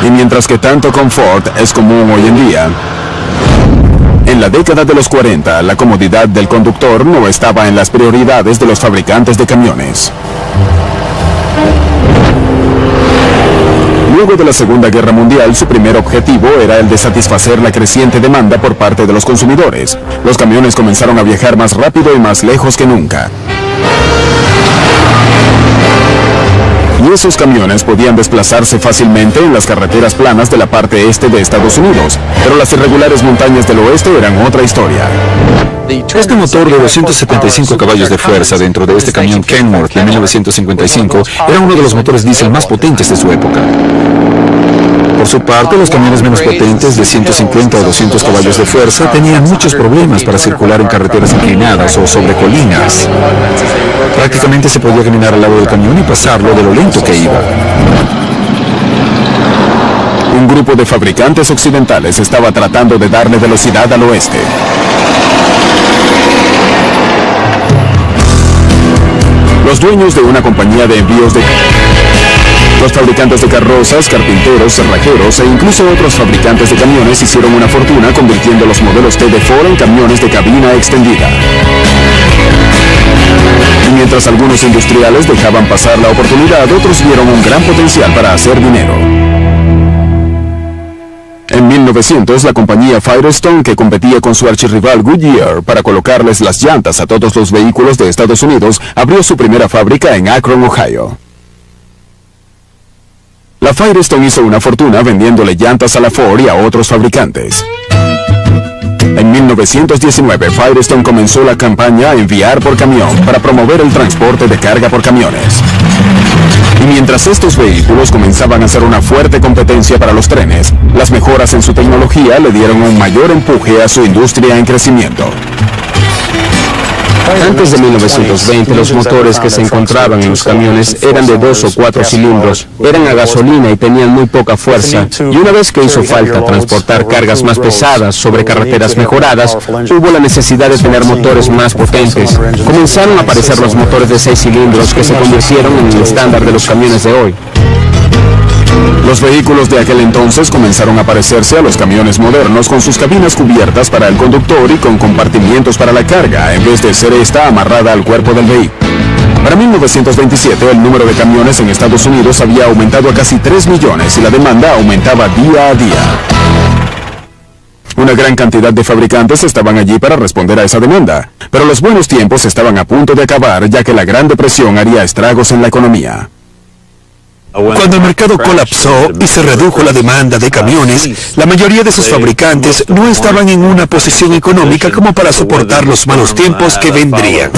Y mientras que tanto confort es común hoy en día, en la década de los 40, la comodidad del conductor no estaba en las prioridades de los fabricantes de camiones. Luego de la Segunda Guerra Mundial, su primer objetivo era el de satisfacer la creciente demanda por parte de los consumidores. Los camiones comenzaron a viajar más rápido y más lejos que nunca. Y esos camiones podían desplazarse fácilmente en las carreteras planas de la parte este de Estados Unidos, pero las irregulares montañas del oeste eran otra historia. Este motor de 275 caballos de fuerza dentro de este camión Kenworth de 1955 era uno de los motores diésel más potentes de su época. Por su parte, los camiones menos potentes de 150 o 200 caballos de fuerza tenían muchos problemas para circular en carreteras inclinadas o sobre colinas. Prácticamente se podía caminar al lado del camión y pasarlo de lo lento que iba. Un grupo de fabricantes occidentales estaba tratando de darle velocidad al oeste. Los dueños de una compañía de envíos de Los fabricantes de carrozas, carpinteros, cerrajeros e incluso otros fabricantes de camiones hicieron una fortuna convirtiendo los modelos T de Ford en camiones de cabina extendida. Y mientras algunos industriales dejaban pasar la oportunidad, otros vieron un gran potencial para hacer dinero. En 1900, la compañía Firestone, que competía con su archirrival Goodyear para colocarles las llantas a todos los vehículos de Estados Unidos, abrió su primera fábrica en Akron, Ohio. La Firestone hizo una fortuna vendiéndole llantas a la Ford y a otros fabricantes. En 1919, Firestone comenzó la campaña Enviar por Camión para promover el transporte de carga por camiones. Y mientras estos vehículos comenzaban a ser una fuerte competencia para los trenes, las mejoras en su tecnología le dieron un mayor empuje a su industria en crecimiento. Antes de 1920, los motores que se encontraban en los camiones eran de 2 o 4 cilindros, eran a gasolina y tenían muy poca fuerza. Y una vez que hizo falta transportar cargas más pesadas sobre carreteras mejoradas, hubo la necesidad de tener motores más potentes. Comenzaron a aparecer los motores de 6 cilindros que se convirtieron en el estándar de los camiones de hoy. Los vehículos de aquel entonces comenzaron a parecerse a los camiones modernos con sus cabinas cubiertas para el conductor y con compartimientos para la carga, en vez de ser esta amarrada al cuerpo del vehículo. Para 1927, el número de camiones en Estados Unidos había aumentado a casi 3 millones y la demanda aumentaba día a día. Una gran cantidad de fabricantes estaban allí para responder a esa demanda, pero los buenos tiempos estaban a punto de acabar, ya que la Gran Depresión haría estragos en la economía. Cuando el mercado colapsó y se redujo la demanda de camiones, la mayoría de sus fabricantes no estaban en una posición económica como para soportar los malos tiempos que vendrían.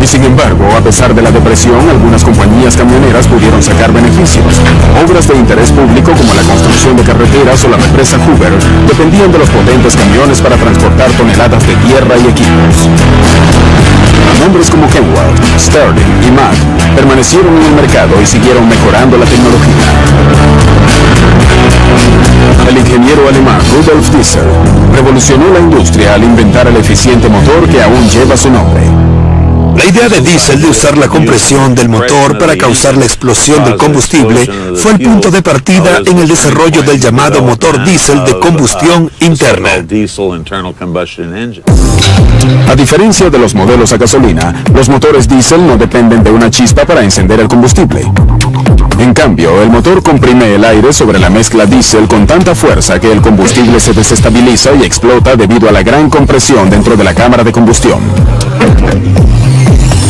Y sin embargo, a pesar de la depresión, algunas compañías camioneras pudieron sacar beneficios. Obras de interés público como la construcción de carreteras o la represa Hoover dependían de los potentes camiones para transportar toneladas de tierra y equipos. Nombres como Kenworth, Sterling y Mack permanecieron en el mercado y siguieron mejorando la tecnología. El ingeniero alemán Rudolf Diesel revolucionó la industria al inventar el eficiente motor que aún lleva su nombre. La idea de Diesel de usar la compresión del motor para causar la explosión del combustible fue el punto de partida en el desarrollo del llamado motor diésel de combustión interna. A diferencia de los modelos a gasolina, los motores diésel no dependen de una chispa para encender el combustible. En cambio, el motor comprime el aire sobre la mezcla diésel con tanta fuerza que el combustible se desestabiliza y explota debido a la gran compresión dentro de la cámara de combustión.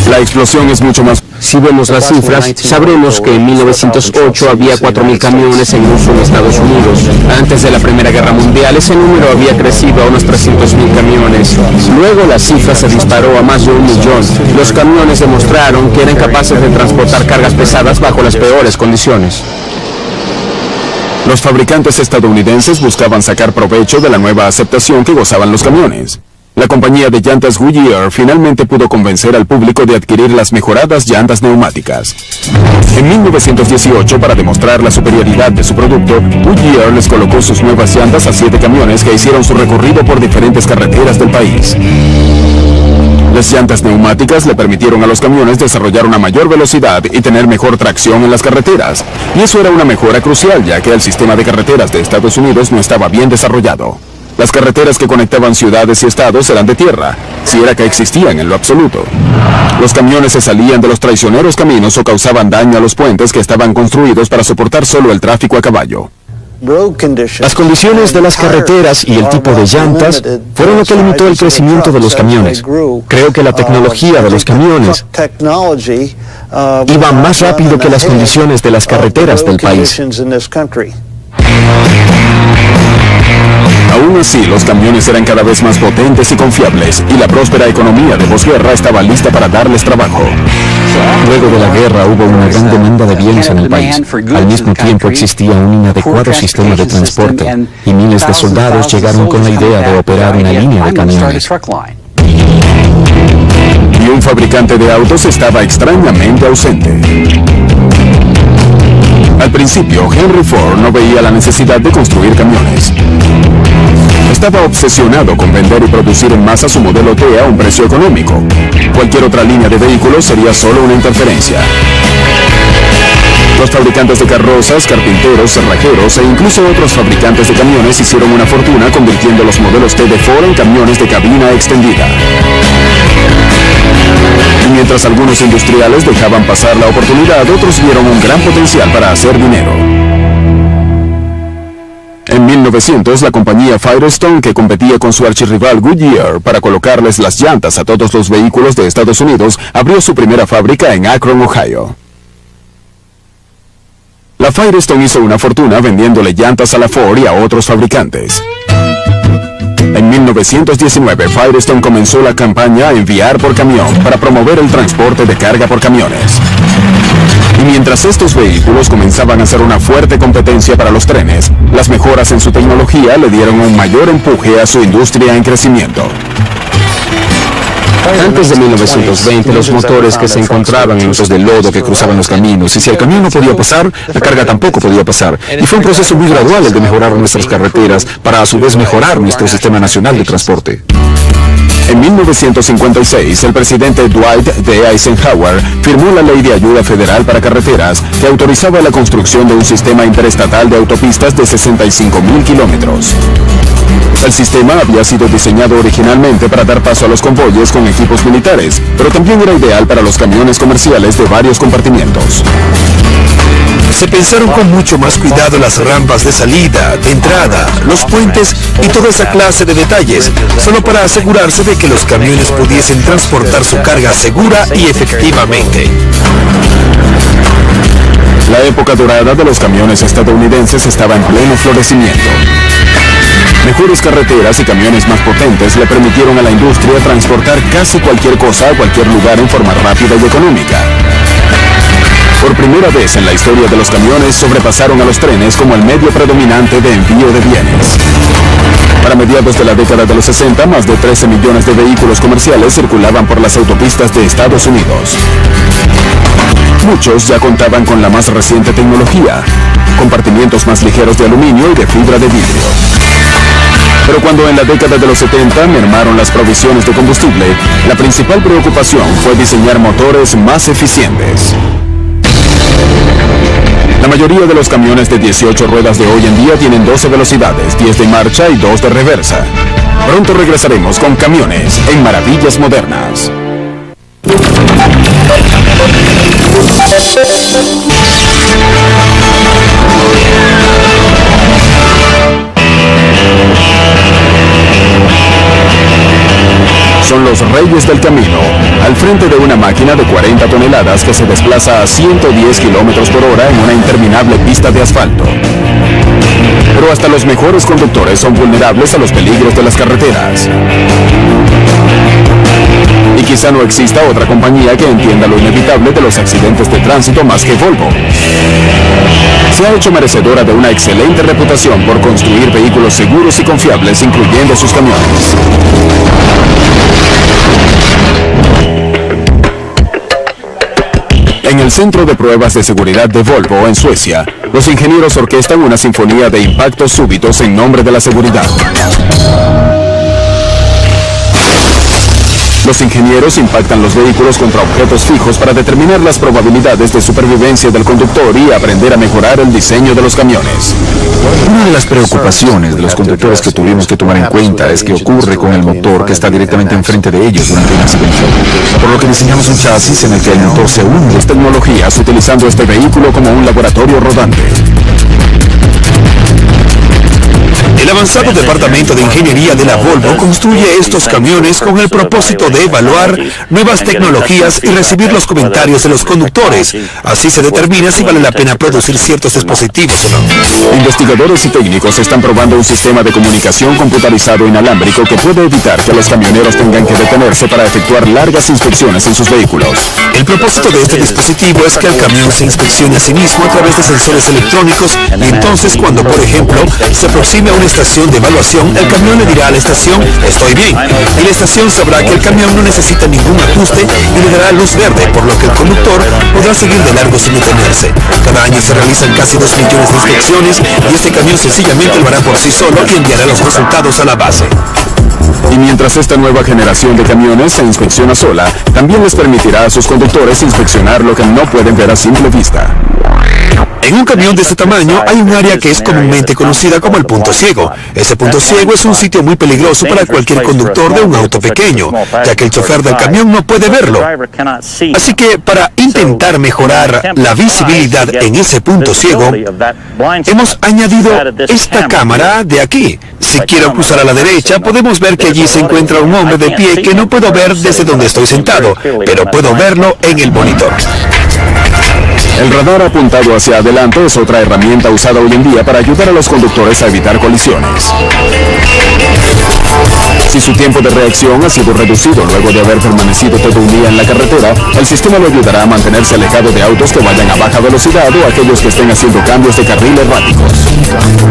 La explosión es mucho más... Si vemos las cifras, sabremos que en 1908 había 4.000 camiones en uso en Estados Unidos. Antes de la Primera Guerra Mundial, ese número había crecido a unos 300.000 camiones. Luego la cifra se disparó a más de 1 millón. Los camiones demostraron que eran capaces de transportar cargas pesadas bajo las peores condiciones. Los fabricantes estadounidenses buscaban sacar provecho de la nueva aceptación que gozaban los camiones. La compañía de llantas Goodyear finalmente pudo convencer al público de adquirir las mejoradas llantas neumáticas. En 1918, para demostrar la superioridad de su producto, Goodyear les colocó sus nuevas llantas a 7 camiones que hicieron su recorrido por diferentes carreteras del país. Las llantas neumáticas le permitieron a los camiones desarrollar una mayor velocidad y tener mejor tracción en las carreteras. Y eso era una mejora crucial, ya que el sistema de carreteras de Estados Unidos no estaba bien desarrollado. Las carreteras que conectaban ciudades y estados eran de tierra, si era que existían en lo absoluto. Los camiones se salían de los traicioneros caminos o causaban daño a los puentes que estaban construidos para soportar solo el tráfico a caballo. Las condiciones de las carreteras y el tipo de llantas fueron lo que limitó el crecimiento de los camiones. Creo que la tecnología de los camiones iba más rápido que las condiciones de las carreteras del país. Aún así, los camiones eran cada vez más potentes y confiables, y la próspera economía de posguerra estaba lista para darles trabajo. Luego de la guerra hubo una gran demanda de bienes en el país. Al mismo tiempo existía un inadecuado sistema de transporte, y miles de soldados llegaron con la idea de operar una línea de camiones. Y un fabricante de autos estaba extrañamente ausente. Al principio, Henry Ford no veía la necesidad de construir camiones. estaba obsesionado con vender y producir en masa su modelo T a un precio económico. Cualquier otra línea de vehículos sería solo una interferencia. Los fabricantes de carrozas, carpinteros, cerrajeros e incluso otros fabricantes de camiones hicieron una fortuna convirtiendo los modelos T de Ford en camiones de cabina extendida. Y mientras algunos industriales dejaban pasar la oportunidad, otros vieron un gran potencial para hacer dinero. En 1900, la compañía Firestone, que competía con su archirrival Goodyear para colocarles las llantas a todos los vehículos de Estados Unidos, abrió su primera fábrica en Akron, Ohio. La Firestone hizo una fortuna vendiéndole llantas a la Ford y a otros fabricantes. En 1919, Firestone comenzó la campaña Enviar por Camión para promover el transporte de carga por camiones. Y mientras estos vehículos comenzaban a ser una fuerte competencia para los trenes, las mejoras en su tecnología le dieron un mayor empuje a su industria en crecimiento. Antes de 1920, los motores que se encontraban en los de lodo que cruzaban los caminos, y si el camión no podía pasar, la carga tampoco podía pasar. Y fue un proceso muy gradual el de mejorar nuestras carreteras para a su vez mejorar nuestro sistema nacional de transporte. En 1956, el presidente Dwight D. Eisenhower firmó la Ley de Ayuda Federal para Carreteras, que autorizaba la construcción de un sistema interestatal de autopistas de 65,000 kilómetros. El sistema había sido diseñado originalmente para dar paso a los convoyes con equipos militares, pero también era ideal para los camiones comerciales de varios compartimientos. Se pensaron con mucho más cuidado las rampas de salida, de entrada, los puentes y toda esa clase de detalles, solo para asegurarse de que los camiones pudiesen transportar su carga segura y efectivamente. La época dorada de los camiones estadounidenses estaba en pleno florecimiento. Mejores carreteras y camiones más potentes le permitieron a la industria transportar casi cualquier cosa a cualquier lugar en forma rápida y económica. Por primera vez en la historia de los camiones sobrepasaron a los trenes como el medio predominante de envío de bienes. Para mediados de la década de los 60, más de 13 millones de vehículos comerciales circulaban por las autopistas de Estados Unidos. Muchos ya contaban con la más reciente tecnología, compartimientos más ligeros de aluminio y de fibra de vidrio. Pero cuando en la década de los 70 mermaron las provisiones de combustible, la principal preocupación fue diseñar motores más eficientes. La mayoría de los camiones de 18 ruedas de hoy en día tienen 12 velocidades, 10 de marcha y 2 de reversa. Pronto regresaremos con Camiones en Maravillas Modernas. Son los reyes del camino, al frente de una máquina de 40 toneladas que se desplaza a 110 kilómetros por hora en una interminable pista de asfalto. Pero hasta los mejores conductores son vulnerables a los peligros de las carreteras. Y quizá no exista otra compañía que entienda lo inevitable de los accidentes de tránsito más que Volvo. Se ha hecho merecedora de una excelente reputación por construir vehículos seguros y confiables, incluyendo sus camiones. En el Centro de Pruebas de Seguridad de Volvo, en Suecia, los ingenieros orquestan una sinfonía de impactos súbitos en nombre de la seguridad. Los ingenieros impactan los vehículos contra objetos fijos para determinar las probabilidades de supervivencia del conductor y aprender a mejorar el diseño de los camiones. Una de las preocupaciones de los conductores que tuvimos que tomar en cuenta es qué ocurre con el motor que está directamente enfrente de ellos durante un accidente. Por lo que diseñamos un chasis en el que el motor se hunde. Las tecnologías utilizando este vehículo como un laboratorio rodante. El avanzado departamento de ingeniería de la Volvo construye estos camiones con el propósito de evaluar nuevas tecnologías y recibir los comentarios de los conductores. Así se determina si vale la pena producir ciertos dispositivos o no. Investigadores y técnicos están probando un sistema de comunicación computarizado inalámbrico que puede evitar que los camioneros tengan que detenerse para efectuar largas inspecciones en sus vehículos. El propósito de este dispositivo es que el camión se inspeccione a sí mismo a través de sensores electrónicos y entonces cuando, por ejemplo, se aproxime a una estación estación de evaluación, el camión le dirá a la estación, estoy bien, y la estación sabrá que el camión no necesita ningún ajuste y le dará luz verde, por lo que el conductor podrá seguir de largo sin detenerse. Cada año se realizan casi 2 millones de inspecciones y este camión sencillamente lo hará por sí solo y enviará los resultados a la base. Y mientras esta nueva generación de camiones se inspecciona sola, también les permitirá a sus conductores inspeccionar lo que no pueden ver a simple vista. En un camión de este tamaño hay un área que es comúnmente conocida como el punto ciego. Ese punto ciego es un sitio muy peligroso para cualquier conductor de un auto pequeño, ya que el chofer del camión no puede verlo. Así que para intentar mejorar la visibilidad en ese punto ciego, hemos añadido esta cámara de aquí. Si quiero cruzar a la derecha, podemos ver que allí se encuentra un hombre de pie que no puedo ver desde donde estoy sentado, pero puedo verlo en el monitor. El radar apuntado hacia adelante es otra herramienta usada hoy en día para ayudar a los conductores a evitar colisiones. Si su tiempo de reacción ha sido reducido luego de haber permanecido todo un día en la carretera, el sistema lo ayudará a mantenerse alejado de autos que vayan a baja velocidad o aquellos que estén haciendo cambios de carril erráticos.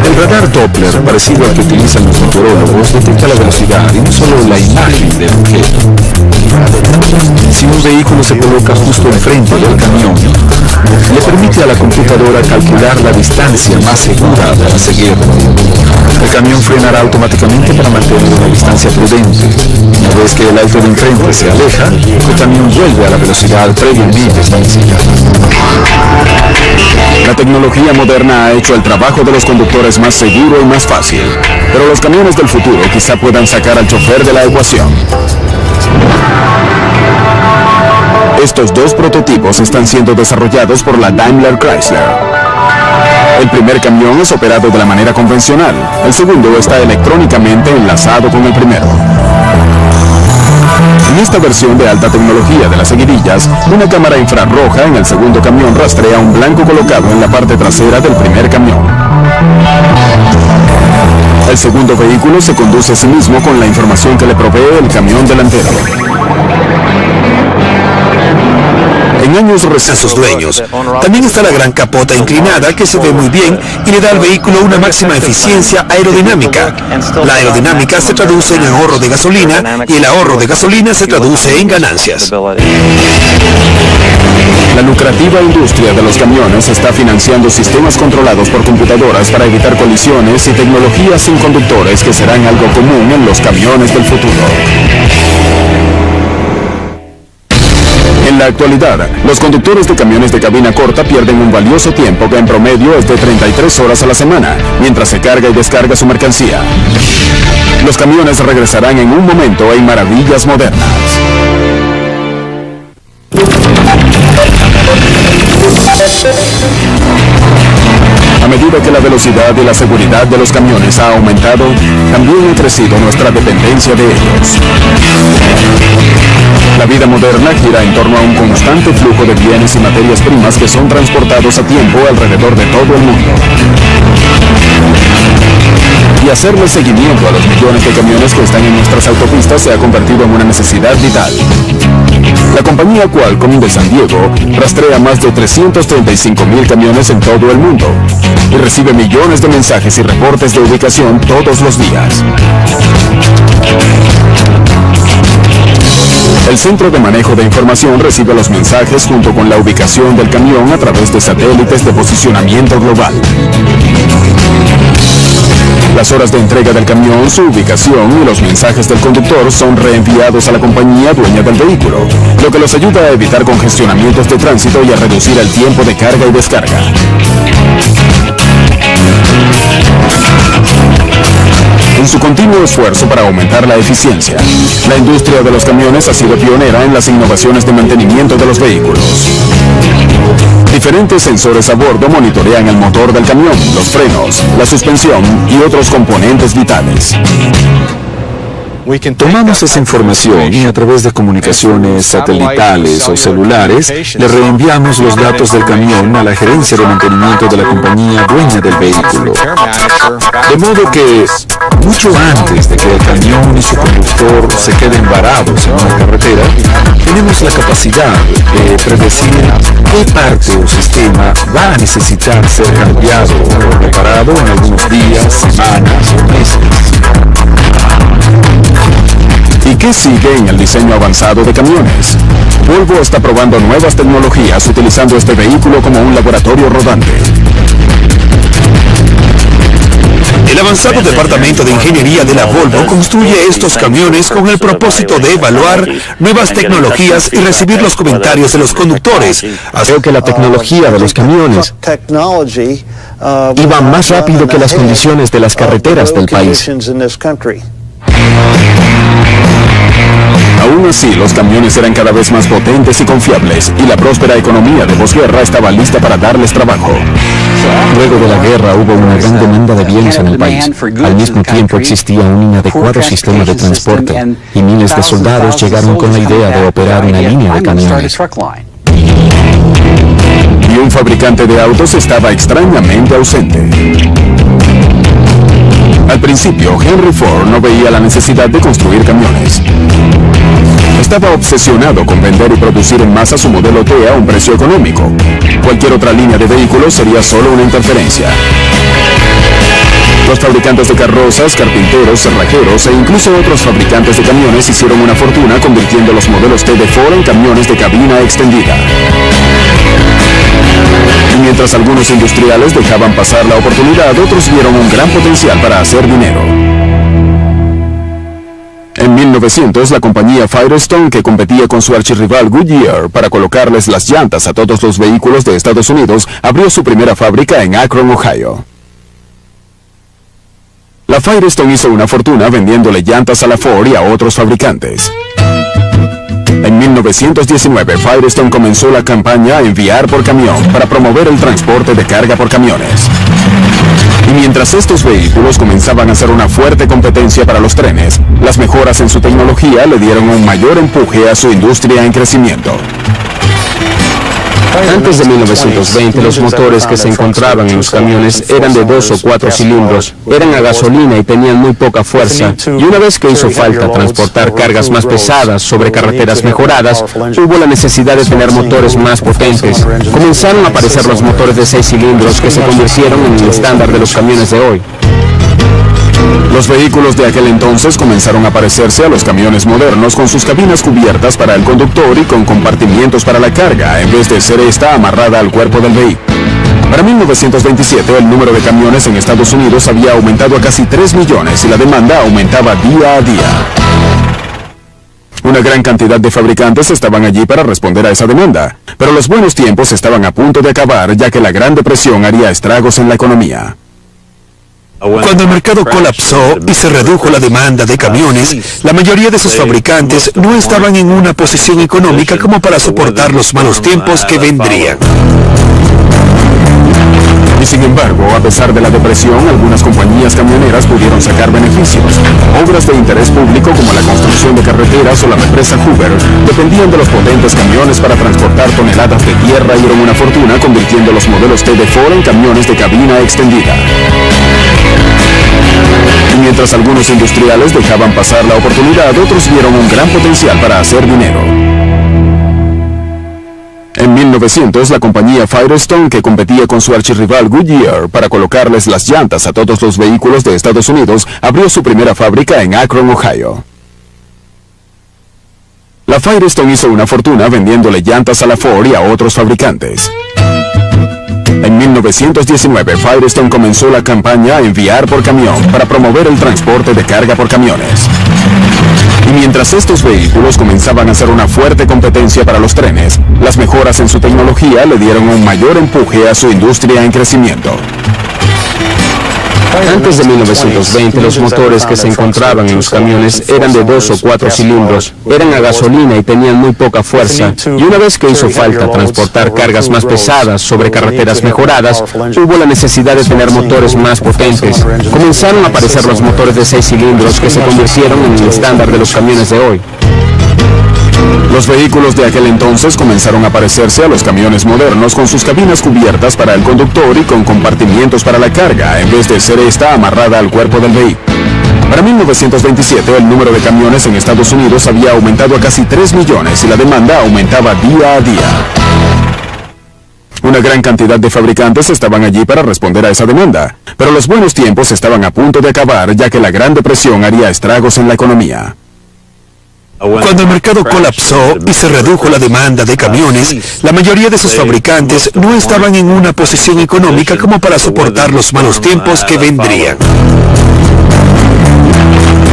El radar Doppler, parecido al que utilizan los meteorólogos, detecta la velocidad y no solo la imagen del objeto. Si un vehículo se coloca justo enfrente del camión, le permite a la computadora calcular la distancia más segura para seguirlo. El camión frenará automáticamente para mantener una distancia prudente. Una vez que el auto de enfrente se aleja, el camión vuelve a la velocidad previamente establecida. La tecnología moderna ha hecho el trabajo de los conductores más seguro y más fácil, pero los camiones del futuro quizá puedan sacar al chofer de la ecuación. Estos dos prototipos están siendo desarrollados por la Daimler Chrysler. El primer camión es operado de la manera convencional, el segundo está electrónicamente enlazado con el primero. En esta versión de alta tecnología de las seguidillas, una cámara infrarroja en el segundo camión rastrea un blanco colocado en la parte trasera del primer camión. El segundo vehículo se conduce a sí mismo con la información que le provee el camión delantero. En años recientes a sus dueños. También está la gran capota inclinada que se ve muy bien y le da al vehículo una máxima eficiencia aerodinámica. La aerodinámica se traduce en ahorro de gasolina y el ahorro de gasolina se traduce en ganancias. La lucrativa industria de los camiones está financiando sistemas controlados por computadoras para evitar colisiones y tecnologías sin conductores que serán algo común en los camiones del futuro. En la actualidad, los conductores de camiones de cabina corta pierden un valioso tiempo que en promedio es de 33 horas a la semana, mientras se carga y descarga su mercancía. Los camiones regresarán en un momento en maravillas modernas. A medida que la velocidad y la seguridad de los camiones ha aumentado, también ha crecido nuestra dependencia de ellos. La vida moderna gira en torno a un constante flujo de bienes y materias primas que son transportados a tiempo alrededor de todo el mundo. Y hacerle seguimiento a los millones de camiones que están en nuestras autopistas se ha convertido en una necesidad vital. La compañía Qualcomm de San Diego rastrea más de 335,000 camiones en todo el mundo y recibe millones de mensajes y reportes de ubicación todos los días. El Centro de Manejo de Información recibe los mensajes junto con la ubicación del camión a través de satélites de posicionamiento global. Las horas de entrega del camión, su ubicación y los mensajes del conductor son reenviados a la compañía dueña del vehículo, lo que los ayuda a evitar congestionamientos de tránsito y a reducir el tiempo de carga y descarga. En su continuo esfuerzo para aumentar la eficiencia, la industria de los camiones ha sido pionera en las innovaciones de mantenimiento de los vehículos. Diferentes sensores a bordo monitorean el motor del camión, los frenos, la suspensión y otros componentes vitales. Tomamos esa información y a través de comunicaciones satelitales o celulares le reenviamos los datos del camión a la gerencia de mantenimiento de la compañía dueña del vehículo. De modo que, mucho antes de que el camión y su conductor se queden varados en una carretera, tenemos la capacidad de predecir qué parte o sistema va a necesitar ser cambiado o reparado en algunos días, semanas o meses. ¿Qué sigue en el diseño avanzado de camiones? Volvo está probando nuevas tecnologías utilizando este vehículo como un laboratorio rodante. El avanzado departamento de ingeniería de la Volvo construye estos camiones con el propósito de evaluar nuevas tecnologías y recibir los comentarios de los conductores. Creo que la tecnología de los camiones iba más rápido que las condiciones de las carreteras del país. Aún así, los camiones eran cada vez más potentes y confiables, y la próspera economía de posguerra estaba lista para darles trabajo. Luego de la guerra hubo una gran demanda de bienes en el país. Al mismo tiempo existía un inadecuado sistema de transporte, y miles de soldados llegaron con la idea de operar una línea de camiones. Y un fabricante de autos estaba extrañamente ausente. Al principio, Henry Ford no veía la necesidad de construir camiones. Estaba obsesionado con vender y producir en masa su modelo T a un precio económico. Cualquier otra línea de vehículos sería solo una interferencia. Los fabricantes de carrozas, carpinteros, cerrajeros e incluso otros fabricantes de camiones hicieron una fortuna convirtiendo los modelos T de Ford en camiones de cabina extendida. Y mientras algunos industriales dejaban pasar la oportunidad, otros vieron un gran potencial para hacer dinero. En 1900, la compañía Firestone, que competía con su archirrival Goodyear para colocarles las llantas a todos los vehículos de Estados Unidos, abrió su primera fábrica en Akron, Ohio. La Firestone hizo una fortuna vendiéndole llantas a la Ford y a otros fabricantes. En 1919, Firestone comenzó la campaña Enviar por Camión para promover el transporte de carga por camiones. Y mientras estos vehículos comenzaban a ser una fuerte competencia para los trenes, las mejoras en su tecnología le dieron un mayor empuje a su industria en crecimiento. Antes de 1920, los motores que se encontraban en los camiones eran de 2 o 4 cilindros, eran a gasolina y tenían muy poca fuerza, y una vez que hizo falta transportar cargas más pesadas sobre carreteras mejoradas, hubo la necesidad de tener motores más potentes. Comenzaron a aparecer los motores de 6 cilindros que se convirtieron en el estándar de los camiones de hoy. Los vehículos de aquel entonces comenzaron a parecerse a los camiones modernos con sus cabinas cubiertas para el conductor y con compartimientos para la carga, en vez de ser esta amarrada al cuerpo del vehículo. Para 1927, el número de camiones en Estados Unidos había aumentado a casi 3 millones y la demanda aumentaba día a día. Una gran cantidad de fabricantes estaban allí para responder a esa demanda, pero los buenos tiempos estaban a punto de acabar ya que la Gran Depresión haría estragos en la economía. Cuando el mercado colapsó y se redujo la demanda de camiones, la mayoría de sus fabricantes no estaban en una posición económica como para soportar los malos tiempos que vendrían. Y sin embargo, a pesar de la depresión, algunas compañías camioneras pudieron sacar beneficios. Obras de interés público como la construcción de carreteras o la represa Hoover dependían de los potentes camiones para transportar toneladas de tierra y dieron una fortuna convirtiendo los modelos T de Ford en camiones de cabina extendida. Y mientras algunos industriales dejaban pasar la oportunidad, otros vieron un gran potencial para hacer dinero. En 1900, la compañía Firestone, que competía con su archirrival Goodyear para colocarles las llantas a todos los vehículos de Estados Unidos, abrió su primera fábrica en Akron, Ohio. La Firestone hizo una fortuna vendiéndole llantas a la Ford y a otros fabricantes. En 1919, Firestone comenzó la campaña Enviar por Camión para promover el transporte de carga por camiones. Y mientras estos vehículos comenzaban a ser una fuerte competencia para los trenes, las mejoras en su tecnología le dieron un mayor empuje a su industria en crecimiento. Antes de 1920, los motores que se encontraban en los camiones eran de 2 o 4 cilindros, eran a gasolina y tenían muy poca fuerza, y una vez que hizo falta transportar cargas más pesadas sobre carreteras mejoradas, hubo la necesidad de tener motores más potentes. Comenzaron a aparecer los motores de 6 cilindros que se convirtieron en el estándar de los camiones de hoy. Los vehículos de aquel entonces comenzaron a parecerse a los camiones modernos con sus cabinas cubiertas para el conductor y con compartimientos para la carga, en vez de ser esta amarrada al cuerpo del vehículo. Para 1927, el número de camiones en Estados Unidos había aumentado a casi 3 millones y la demanda aumentaba día a día. Una gran cantidad de fabricantes estaban allí para responder a esa demanda, pero los buenos tiempos estaban a punto de acabar ya que la Gran Depresión haría estragos en la economía. Cuando el mercado colapsó y se redujo la demanda de camiones, la mayoría de sus fabricantes no estaban en una posición económica como para soportar los malos tiempos que vendrían.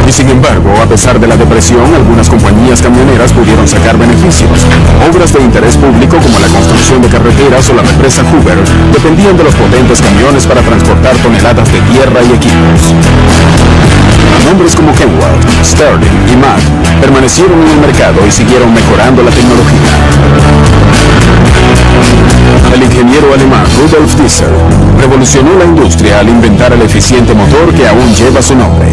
Y sin embargo, a pesar de la depresión, algunas compañías camioneras pudieron sacar beneficios. Obras de interés público como la construcción de carreteras o la represa Hoover dependían de los potentes camiones para transportar toneladas de tierra y equipos. Nombres como Kenworth, Sterling y Mack permanecieron en el mercado y siguieron mejorando la tecnología. El ingeniero alemán Rudolf Diesel revolucionó la industria al inventar el eficiente motor que aún lleva su nombre.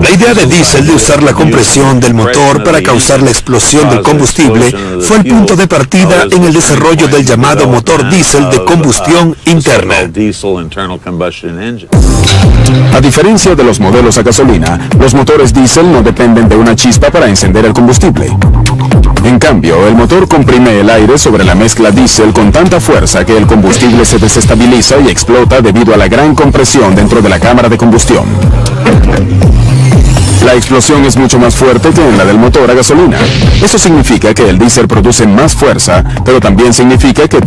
La idea de Diesel de usar la compresión del motor para causar la explosión del combustible fue el punto de partida en el desarrollo del llamado motor diésel de combustión interna. A diferencia de los modelos a gasolina, los motores diésel no dependen de una chispa para encender el combustible. En cambio, el motor comprime el aire sobre la mezcla diésel con tanta fuerza que el combustible se desestabiliza y explota debido a la gran compresión dentro de la cámara de combustión. La explosión es mucho más fuerte que en la del motor a gasolina. Eso significa que el diésel produce más fuerza, pero también significa que